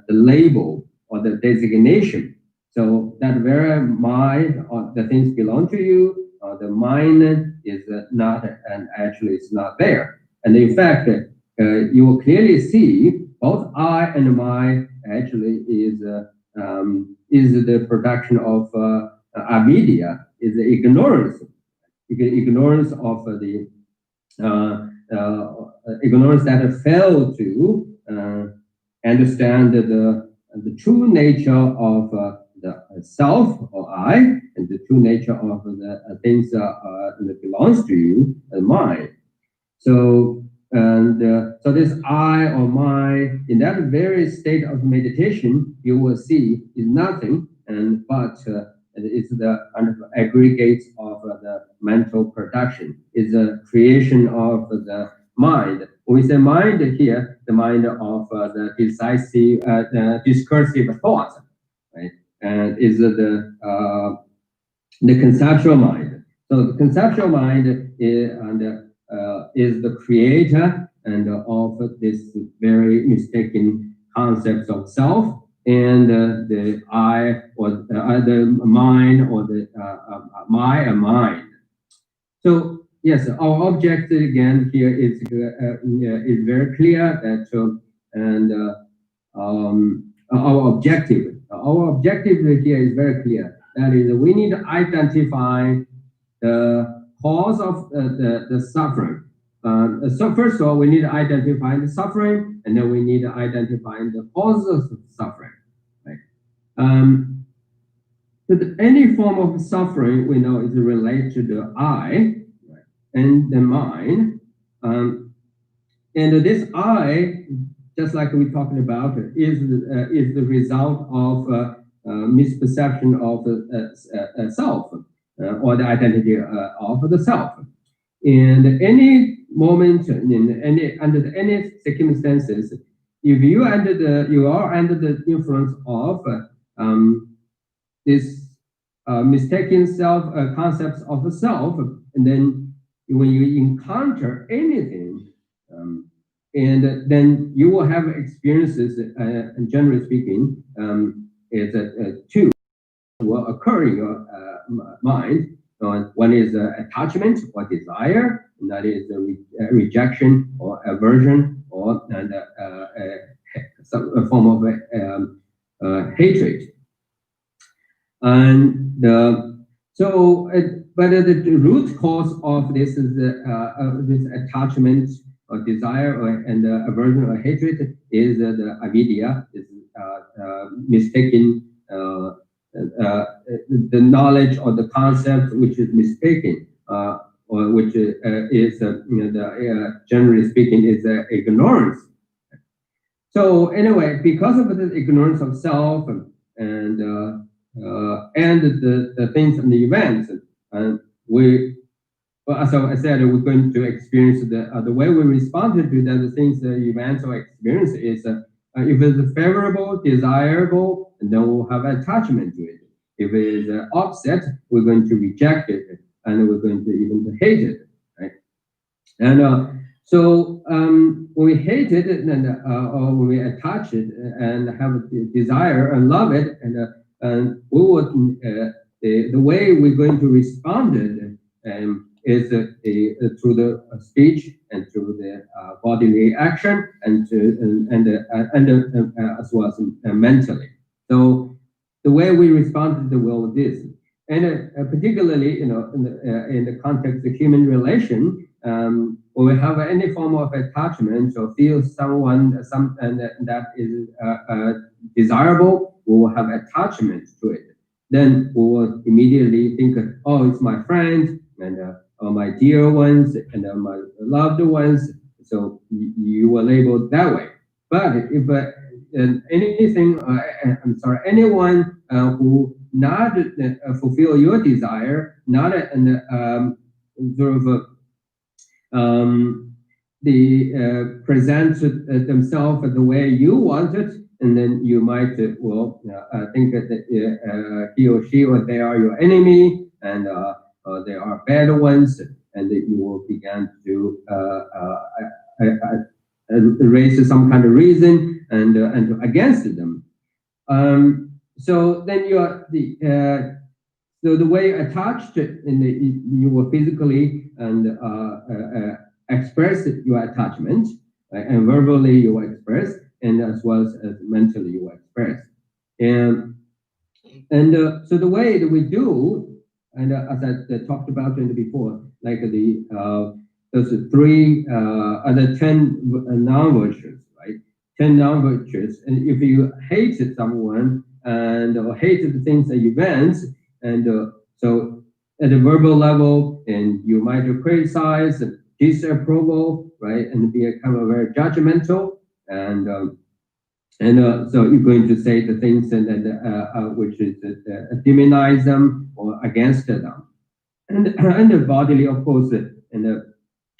label or the designation. So that very mind or the things belong to you, the mind is not, and actually it's not there. And in fact, you will clearly see both I and my actually is the production of avidia, is the ignorance of the ignorance that failed to understand the true nature of the self or I, and the true nature of the things that belongs to you and mine. So so this I or my, in that very state of meditation, you will see is nothing, and but it's the aggregates of the mental production, is a creation of the mind. When we say mind here, the mind of the decisive, discursive thought, right? And is the conceptual mind. So the conceptual mind is the creator and of this very mistaken concepts of self, and the I or the mind, or the my and mind. So yes, our object again here is very clear that our objective here is very clear. That is, we need to identify the cause of the suffering. So first of all, we need to identify the suffering, and then we need to identify the causes of suffering. Right? But any form of suffering we know is related to the I, right, and the mind. And this I, just like we're talking about, is the result of misperception of self, or the identity of the self. And any moment, under any circumstances, if you are under the influence of this mistaken self concepts of the self, and then when you encounter anything, and then you will have experiences. And generally speaking, is two will occur in your mind. One is attachment or desire, and that is rejection or aversion or some form of hatred. And but the root cause of this is this attachment or desire and aversion or hatred is the avidya, is mistaken. The knowledge or the concept which is mistaken, or which is generally speaking is ignorance. So anyway, because of the ignorance of self and the things and the events, as I said, we're going to experience the way we respond to the things, the events or experience is if it's favorable, desirable, and then we'll have attachment to it. If it is opposite, we're going to reject it, and we're going to even hate it, right? And so when we hate it, or when we attach it and have a desire and love it, and we would the way we're going to respond it is through the speech and through the bodily action and as well as mentally. So the way we respond to the world is, and particularly in the context of human relation, when we have any form of attachment or feel someone that is desirable, we will have attachment to it. Then we will immediately think, oh, it's my friend and my dear ones and my loved ones. So you will label that way. But if anyone who not fulfill your desire, not present themselves the way you want it, and then you might think that he or she or they are your enemy, and they are bad ones, and that you will begin to raise some kind of reason and against them. So then you are so the way attached you will physically and express your attachment, and verbally you will express, and as well as mentally you will express. And so the way that we do, and as I talked about before, like those three other 10 non-virtues, right? 10 non-virtues. And if you hate someone or hate the things, the events, and so at the verbal level, and you might criticize, disapproval, right, and become very judgmental, and so you're going to say the things which is demonize them or against them, and bodily, of course, and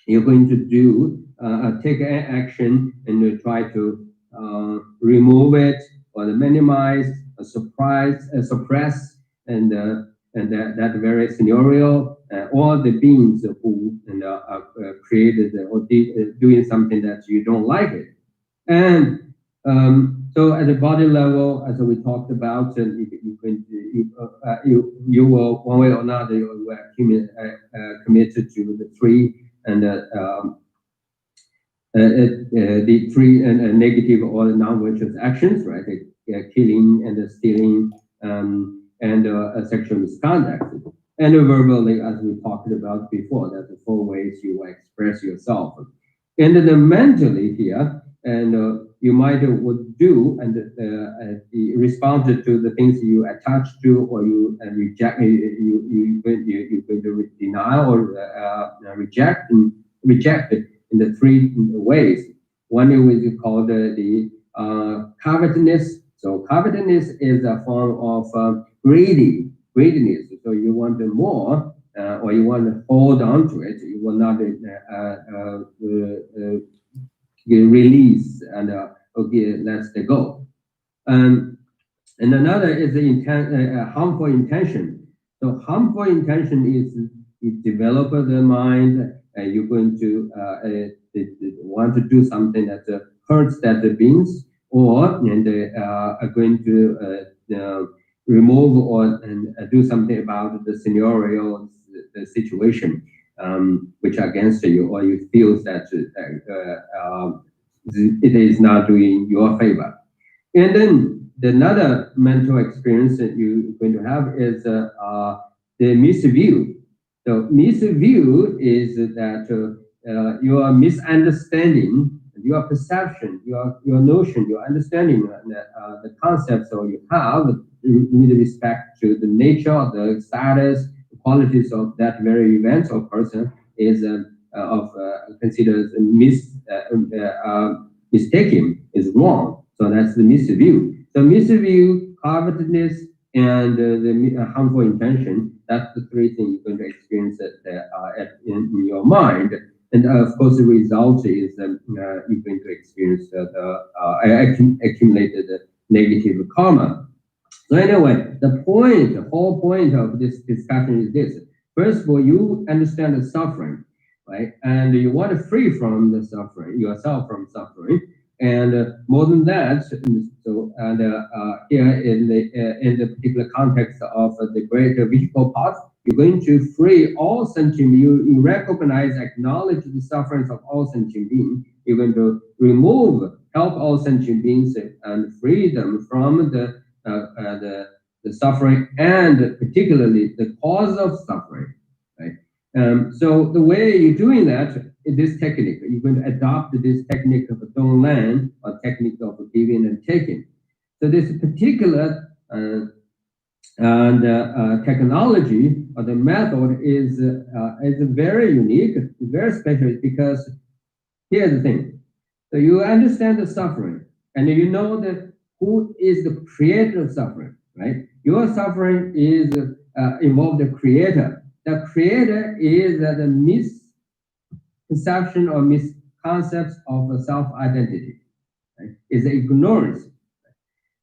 you're going to do take action and try to remove it or minimize, suppress, and that very scenario, all the beings who created or doing something that you don't like it. And so at the body level, as we talked about, you will one way or another you will committed to the three and the three and negative or non-virtuous actions, right? Killing and stealing and sexual misconduct. And verbally, as we talked about before, that's the 4 ways you express yourself. And then mentally here, and you might would do and respond to the things you attach to or you reject, you deny or reject it in the 3 ways. One is called the covetousness. So covetousness is a form of greediness. So you want more, or you want to hold on to it, you will not release and okay, let it go. And another is the harmful intention. So harmful intention is you develop the mind, you're going to want to do something that hurts that beings, or are going to remove or do something about the scenario, the situation, which are against you, or you feel that it is not doing your favor. And then another mental experience that you're going to have is the misview. So misview is that your misunderstanding, your perception, your notion, your understanding, the concepts that you have with respect to the nature, the status, the qualities of that very event or person is considered mistaken, is wrong. So that's the misview. So misview, covetousness, and the harmful intention. That's the three things you're going to experience in your mind. And of course, the result is you're going to experience the accumulated negative karma. So anyway, the whole point of this discussion is this. First of all, you understand the suffering, right? And you want to free from the suffering, yourself from suffering. And more than that, so here in the particular context of the great vehicle path, you're going to free all sentient beings. You recognize, acknowledge the sufferings of all sentient beings. You're going to help all sentient beings and free them from the suffering, and particularly the cause of suffering, right? So the way you're doing that, this technique, you're going to adopt this technique of Donglan, or technique of giving and taking. So this particular technology or the method is very unique, very special, because here's the thing. So you understand the suffering, and you know that who is the creator of suffering, right? Your suffering is involved the creator. The creator is the misconception or misconcepts of self-identity, right? Is ignorance.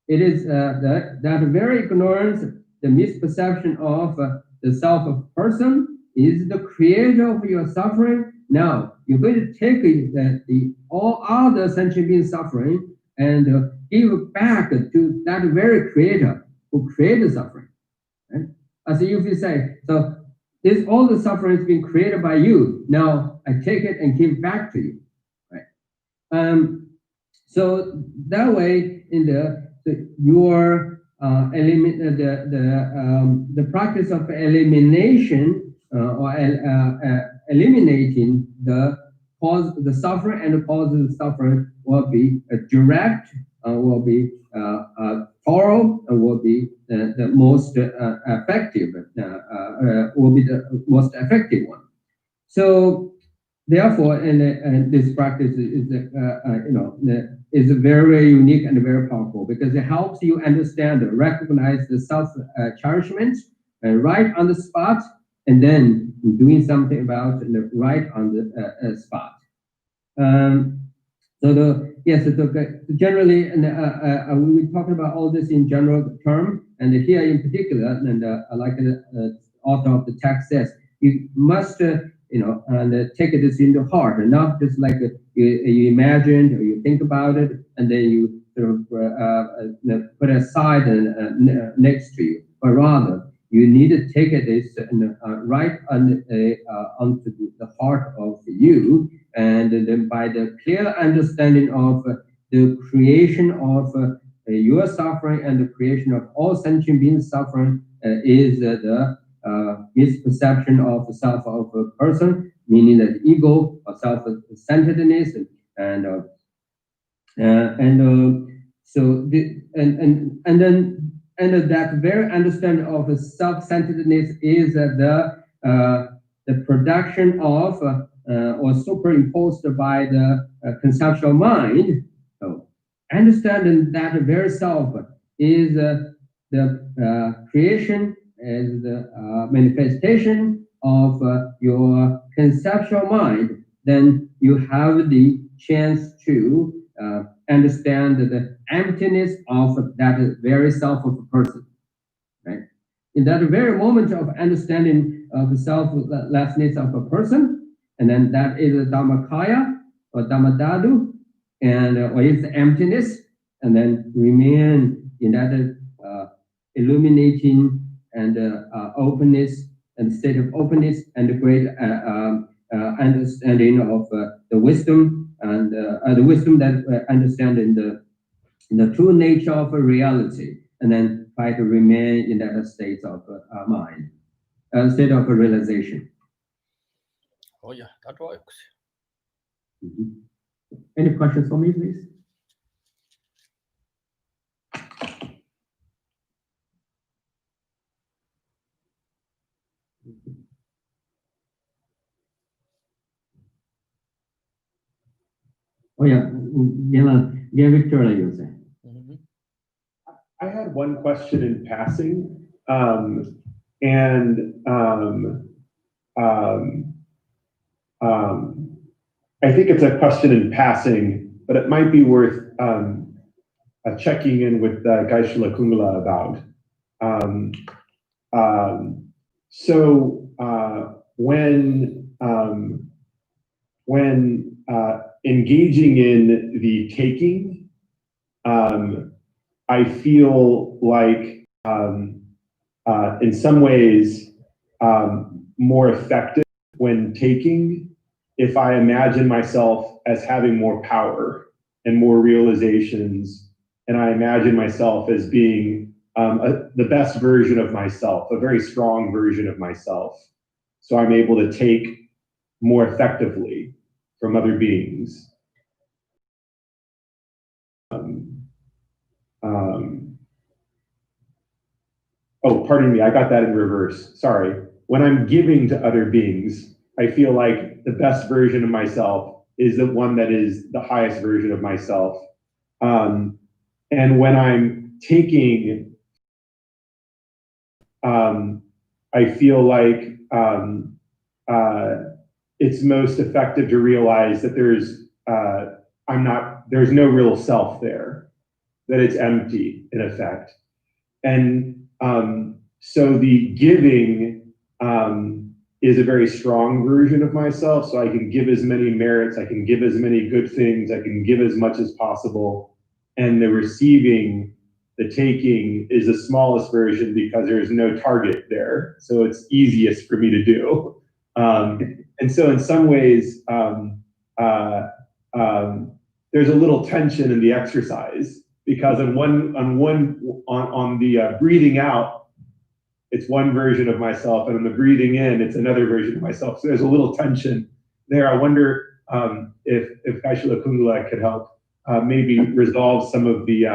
It is that very ignorance, the misperception of the self of person is the creator of your suffering. Now you're going to take all other sentient beings suffering and give back to that very creator who created suffering. Right? As if you say, so this all the suffering is being created by you. Now I take it and give back to you. Right? So that way, the practice of elimination or eliminating the cause, the suffering and the cause of the suffering will be direct, will be thorough, and will be the most effective. Will be the most effective one. So therefore, and this practice is very unique and very powerful, because it helps you understand, recognize the self-cherishment right on the spot, and then doing something about it right on the spot. Generally, and we talking about all this in general term, and here in particular, and like the author of the text says, you must and take this into heart, and not just like you imagine or you think about it, and then you sort of put it aside and next to you, but rather you need to take this right onto the heart of you, and then by the clear understanding of the creation of your suffering and the creation of all sentient beings suffering is the misperception of the self of a person, meaning that ego or self-centeredness, and that very understanding of self-centeredness is the production of or superimposed by the conceptual mind. So understanding that very self is the creation, is the manifestation of your conceptual mind, then you have the chance to understand the emptiness of that very self of a person, right? In that very moment of understanding of the selflessness of a person, and then that is a Dhammakaya or Dhammadadu, and or it's emptiness, and then remain in that illuminating and openness and state of openness and the great understanding of the wisdom and the wisdom that understand in the true nature of a reality, and then try to remain in that state of mind, state of realization. Oh yeah, that works. Any questions for me, please? Oh yeah, yeah, Victoria, you say. I had one question in passing, I think it's a question in passing, but it might be worth checking in with Gaishla Kungla about. So when engaging in the taking, I feel like in some ways more effective when taking if I imagine myself as having more power and more realizations, and I imagine myself as being the best version of myself, a very strong version of myself. So I'm able to take more effectively from other beings. Oh, pardon me, I got that in reverse, sorry. When I'm giving to other beings, I feel like the best version of myself is the one that is the highest version of myself. And when I'm taking, I feel like it's most effective to realize that there's no real self there, that it's empty in effect. And so the giving is a very strong version of myself. So I can give as many merits, I can give as many good things, I can give as much as possible. And the receiving, the taking is the smallest version because there's no target there. So it's easiest for me to do. And so in some ways, there's a little tension in the exercise because on the breathing out, it's one version of myself, and on the breathing in, it's another version of myself. So there's a little tension there. I wonder if Gaishla Kungla could help maybe resolve some of the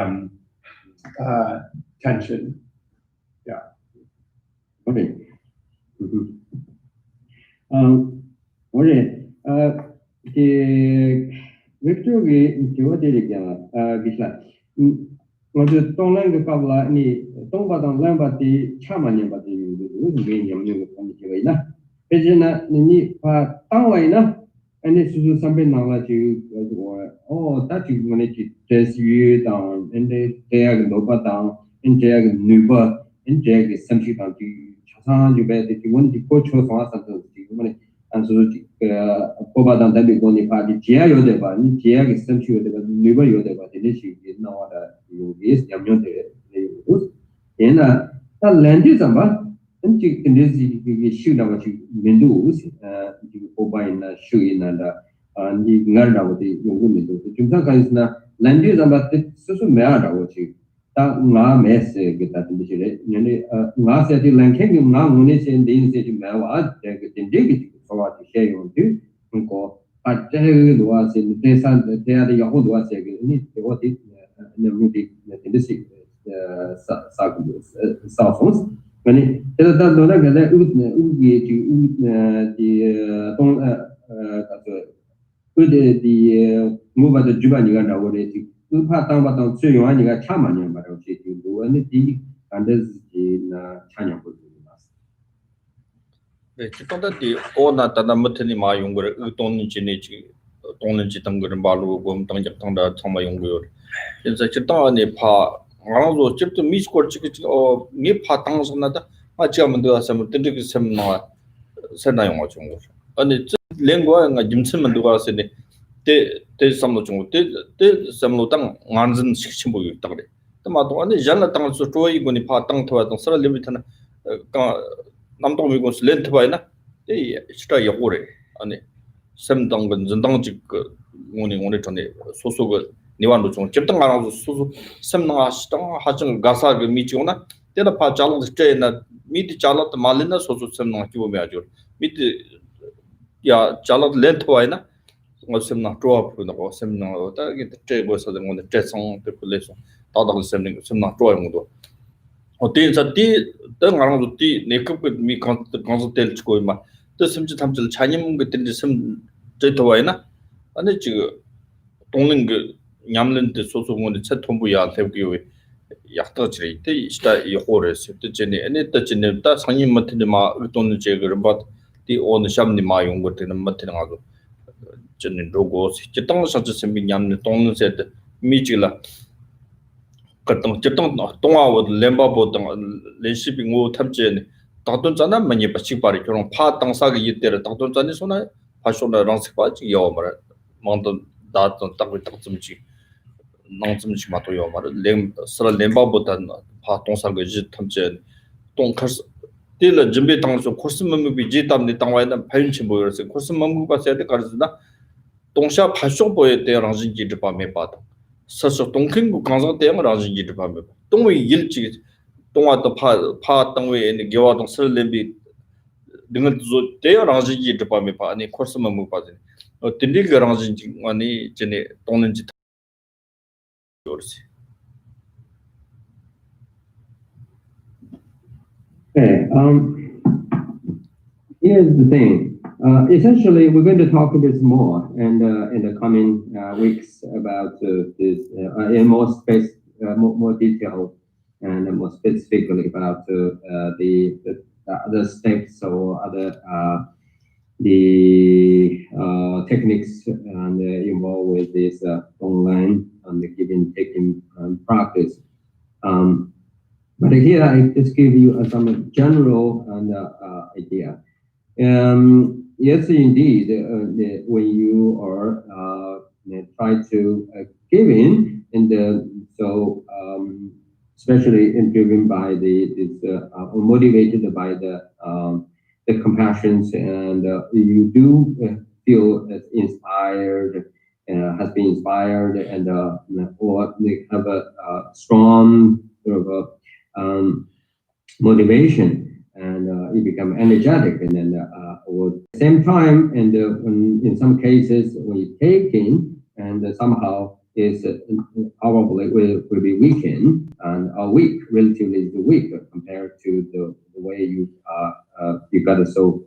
tension. Yeah. Okay. Okay. The Victory Gisla. Ngoja tonglang ke kabla ni tong badang lang bati chamanya bati ni yang kami kira ina. Pejana ni pa tawai na ani susu sampai nala ju oh tak ju mana ju tesu dang ende dia ke loba dang ende ke nuba ende ke samshi dang ju chasan ju be de won di ko cho sa sa ju mana an susu ko badang da bi ko ni pa di jia yo de ba ni jia ke samshi yo de ba nuba yo de ba de shi na wa da is yamyon de us ena ta lendi zamba anti kindezi shoot na what you mendo us you oba ina shoot ina da ni ngar na what you mendo jumsa ka isna lendi zamba so so me ada what you ta nga mes ke ta de chile ne nga se de lanke ni nga ngune se de se de me wa de ke de ke so wa de she yo de ko a de lo wa se de san de ya de yo do wa se ke ni de what South when it does not get that the move at the Jubanigan over it. You part down but on 最远你看他们年把这些就多那第一反正是那参加不住。 지금도 오나 다나 못니 마 용거를 돈이 지내지 돈은 지던 거를 말로 보면 당장당다 정말 용거요. 그래서 지금도 파 알아서 지금 미스코를 지금 미파 당선나다 아지하면 들어가서 뭐 뜬득이 셈나 세나 용어 좀 거. 아니 랭고가 김치만 들어가서네 때 삼로 좀 때 삼로 땅 안전 시킨 보고 있다 그래. 또마도 아니 잘나 땅에서 조이고니 파 땅 터와도 서로 리미트나 남동 미국스 렌트 바이나 이 시타 역고래 아니 샘당근 전당직 그 오늘 전에 소속을 니완도 좀 접당 안 하고 소속 샘나 시당 하정 가사 그 미치오나 때나 파 잘로 때나 미디 잘로 말리나 소속 샘나 기보면 아주 미디 야 잘로 렌트 바이나 semna drop no semna ta ge te bo sa de ngon te song te police ta da semna drop ngdo o tin sa ti ta ngarang du ti ne kup mi consultel chko ma te semji tamjil chanim ge tin sem te to wa na ani ji 동는 그 냠는 데 소소 ngon che tombu ya te gi we ya ta chi te sta i hore se te jene ene ta jene ta sangim mat de ma ton je ge ba ti on sham ni ma yong go te na mat de nga go 저는 로고 지동 선수 선비냠네 동는세 미지라 같은 지동 동아워 렘바보 등 레시피 고 탑제 다돈 자나 많이 받치 바리 그런 파 땅사기 이때를 다돈 자니 소나 파쇼나 랑스 바지 요마라 만도 다돈 딱을 딱쯤지 낭쯤지 마도 요마라 렘 서라 렘바보다 파 동사기 지 탑제 동카스 딜 준비 땅에서 코스 멤버비 지담니 땅와이나 파윤치 모여서 코스 멤버가 세야 될 거라서 동샤 파쇼보에 대한 진지를 밤에 봐도 서서 동킹구 강사 대응 라진지를 밤에 동의 일지 동화도 파 땅에 개와동 설렘비 등을 대응 라진지를 밤에 봐 아니 코스만 못 봐지 딘디가 라진지 아니 전에 동는지 그렇지. Okay, here's the thing. Essentially, we're going to talk a bit more and in the coming weeks about this in more detail and more specifically about the other steps or other the techniques and involved with this online and taking practice. But here I just give you some general idea. Yes, indeed. When you are try to give in, and so especially driven by motivated by the compassions, and you do feel inspired, has been inspired, and or they have a strong sort of motivation. And you become energetic, and then at the same time, and in some cases, when you take in, and somehow is probably will be weakened and weak, relatively weak compared to the way you got so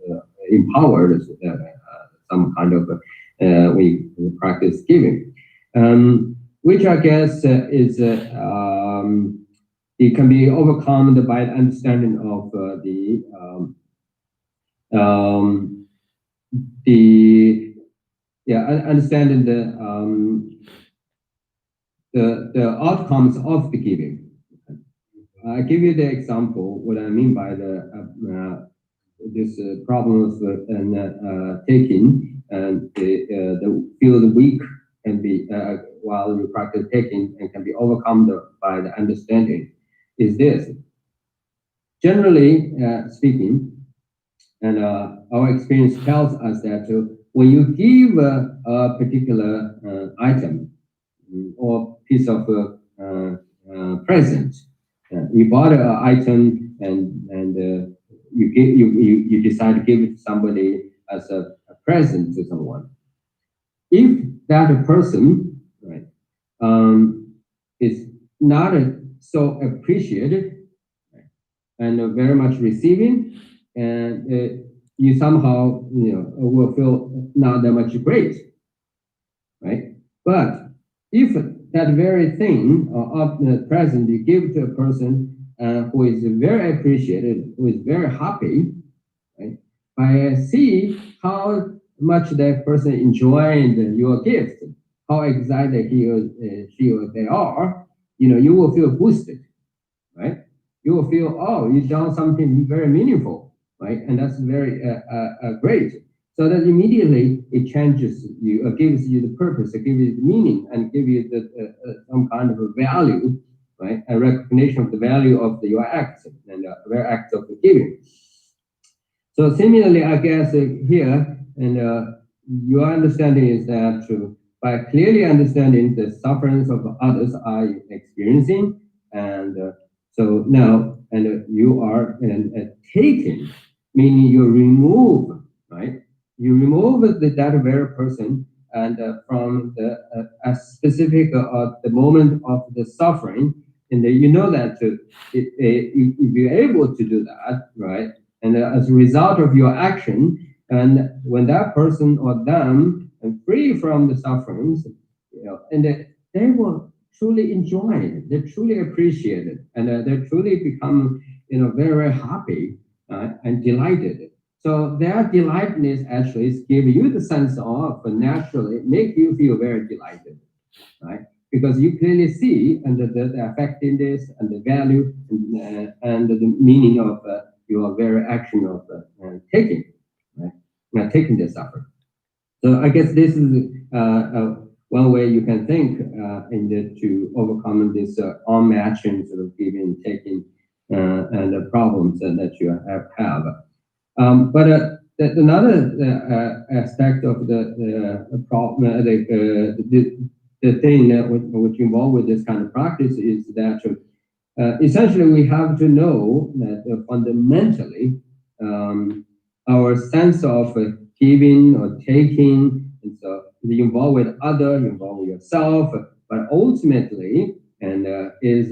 empowered, some kind of we practice giving, which I guess is. It can be overcome by the understanding of understanding the outcomes of the giving. I give you the example. What I mean by this problems and taking and the feel weak can be while you practice taking and can be overcome by the understanding. Is this generally speaking, and our experience tells us that when you give a particular item or piece of present, you bought an item and you decide to give it to somebody as a present to someone. If that person, right, is not so appreciated, right, and very much receiving, and you somehow will feel not that much great, right? But if that very thing of the present you give to a person who is very appreciated, who is very happy, right? by see how much that person enjoyed your gift, how excited he or she or they are, you will feel boosted, right? You will feel, oh, you've done something very meaningful, right? And that's very great. So that immediately it changes you, gives you the purpose, it gives you the meaning, and give you some kind of a value, right? A recognition of the value of your act and their act of giving. So similarly, I guess here, and your understanding is that by clearly understanding the sufferings of others are experiencing, and so now, and you are taking, meaning you remove, right? You remove that very person and from the a specific the moment of the suffering, and you know that if you're able to do that, right? And as a result of your action, and when that person or them are free from the sufferings, and they will truly enjoy it, they truly appreciate it, and they truly become, very happy and delighted. So their delightedness actually give you the sense of naturally make you feel very delighted, right? Because you clearly see and the effectiveness and the value and the meaning of your very action of taking, right? Taking the suffering. So I guess this is one way you can think to overcome this unmatching sort of giving, taking, and the problems that you have. But another aspect of the problem, the thing that which involved with this kind of practice is that essentially we have to know that fundamentally our sense of giving or taking, and so you involve with other, you involve with yourself, but ultimately, and is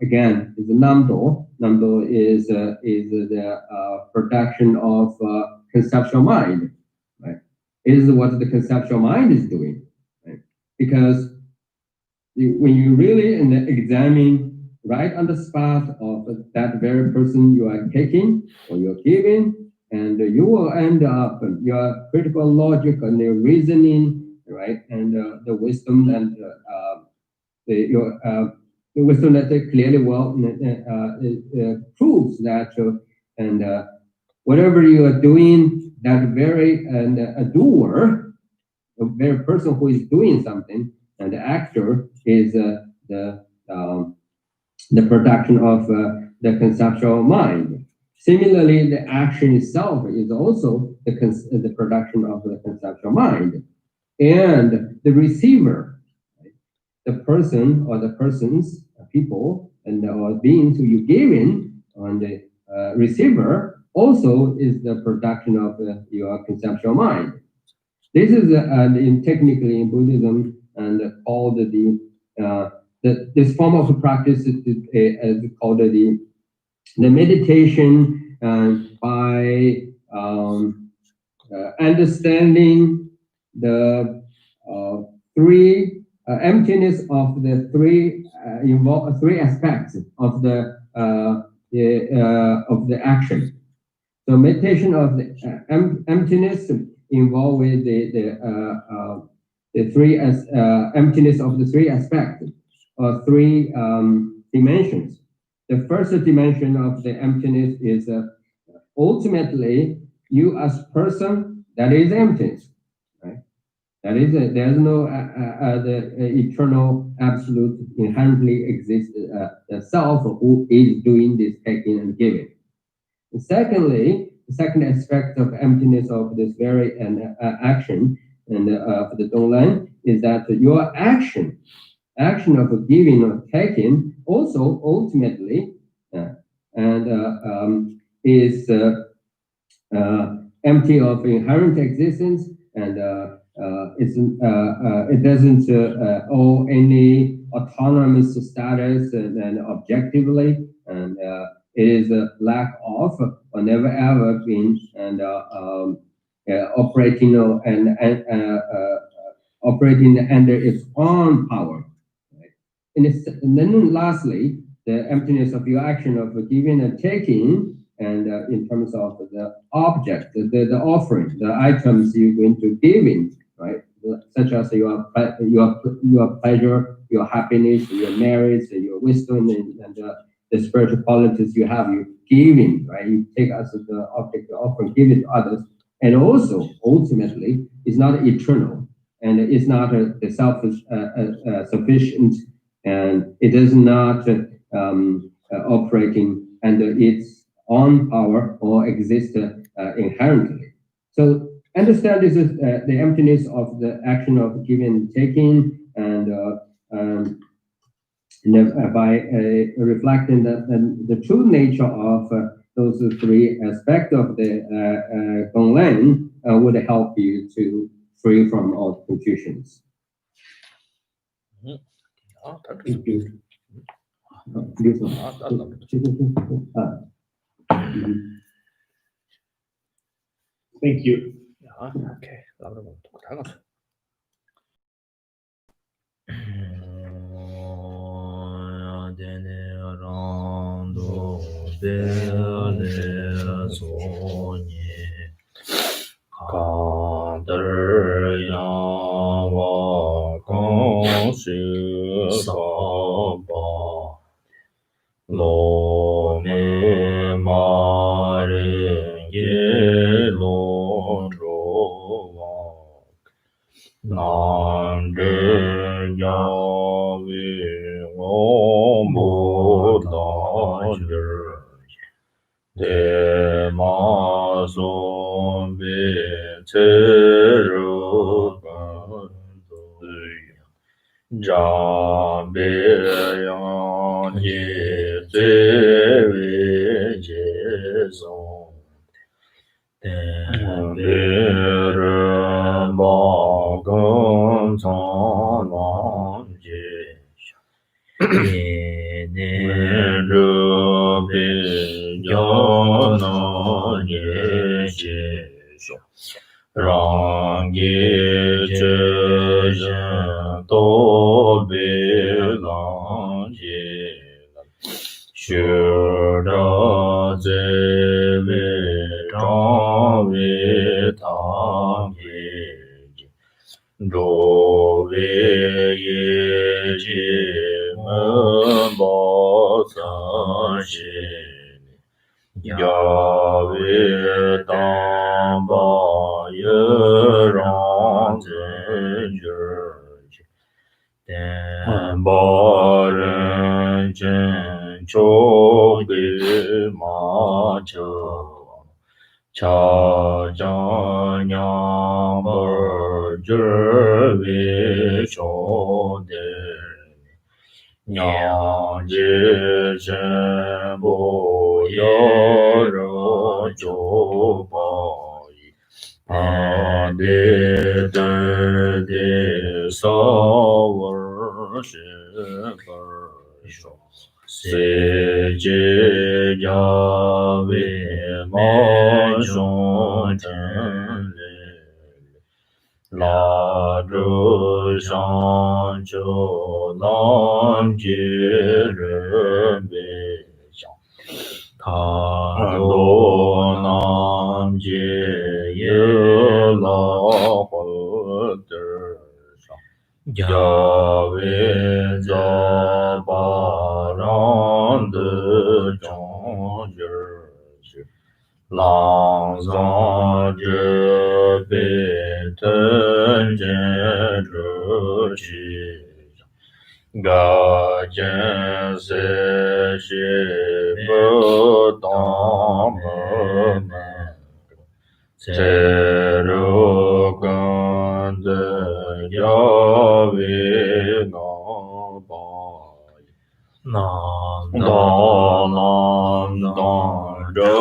again is the namdo. Namdo is the production of conceptual mind, right? Is what the conceptual mind is doing, right? Because when you really examine right on the spot of that very person you are taking or you're giving, and you will end up your critical logic and your reasoning, right? And the wisdom and the wisdom that clearly proves that, and whatever you are doing, that very a doer, the very person who is doing something, and the actor is the production of the conceptual mind. Similarly, the action itself is also the production of the conceptual mind, and the receiver, the person or the persons, people, and or beings who you give in on the receiver also is the production of your conceptual mind. This is technically in Buddhism and called this form of practice is called the meditation by understanding the three emptiness of the three aspects of the action. So meditation of the emptiness involved with the three emptiness of the three aspects or three dimensions. The first dimension of the emptiness is ultimately you as person, that is emptiness, right? That is there's no the eternal absolute inherently exists the self who is doing this taking and giving. And secondly, the second aspect of emptiness of this very action and for the Donglan is that your action of giving or taking also ultimately is empty of inherent existence, and it doesn't owe any autonomous status and objectively, and it is a lack of or never ever been and operating operating under its own power. Right? And then lastly, the emptiness of your action of giving and taking and in terms of the object, the offering, the items you're going to give in, right? Such as your pleasure, your happiness, your merits, your wisdom, and the spiritual qualities you have, you giving, right? You take as the object, the offering, give it to others, and also ultimately, it's not eternal, and it's not the sufficient, and it is not operating under its own power or exist inherently. So understand this is the emptiness of the action of giving and taking, and by reflecting the true nature of those three aspects of the Gonglen would help you to free from all confusions. Thank you. Okay. Lo me ma re ye lo ro wa nan de ya vi wo mo da de ma so be te ro ja be yang ye te we je so de re ba gon san wan je ne ru be yo na ye je so rang ye je je to be lang je shu da ze ve zhang ve tang ye ro ve ye je me ba sa she ya ve tang ba ye rang zhen zhe dan ba ren chen chou ge ma chou cha zhang yang ber zhe ve shou de yang jie zhen bo yo ro jiu bao yi pan de de sa wer shi ge shou se jie ya wei ma xiong zhen le la zhu shang jiu lang jie ren bei xiang ta do nam jie ye la hu de shang ya wei za ba ran de zhang zhe lang zang zhe bei ten jian zhe qi ga jian se xie bu dang me men ce ru gan de ya wei na ba nam dang zhe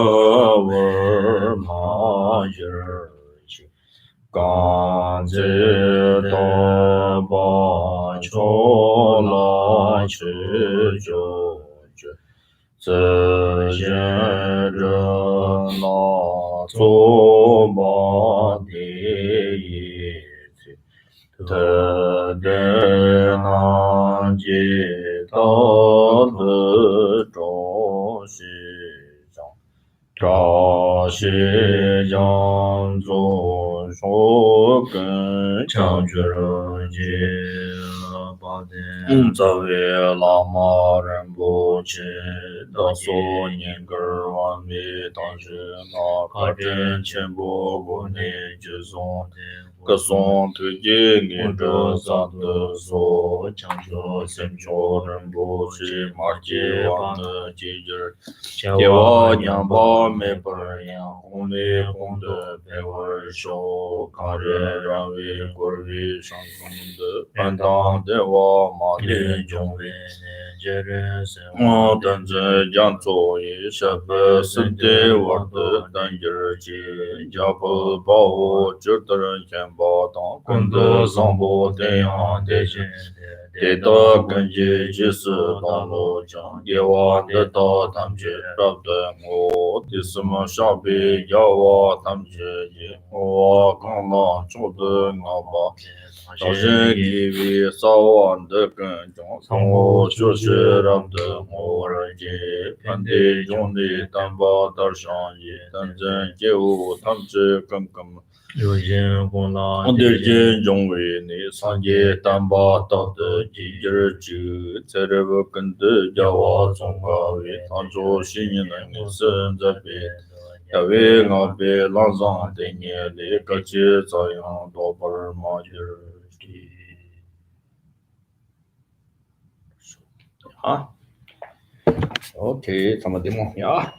wer ma zhe qi gan zi da ba chou la chi jiu zhe zi xian zhe la cu ba de yi zi te de nan jie da de zhou xi zhang 扎西江中说根长觉长觉人人杰巴嗯，的则为喇嘛仁波切，大所年根完毕，当时那个真前波国内之松，各松推荐给这萨的所，长这觉先说仁波切，马杰王的节日，结给我娘娘包包没本样，红的红的陪我手，看着让为国为上空的半当的我马的中为。我等着将作业，下班时的我的等日记，家不保护，就得人先把当工作上班的样的人。得到根据就是道路讲，给我的到他们去找的我的什么小辈要我他们去我刚刚做的我把。当时以为早晚的跟踪，从我就是让的我人家，本地用的担保到上也，但真业务他们是更更。有人功劳我的心中为你上街担保到的节日就在这个跟的叫我从高位当初新年的你生在边。要为我别浪上的年里，各级照样多不儿马就是。啊，OK，怎么的嘛呀？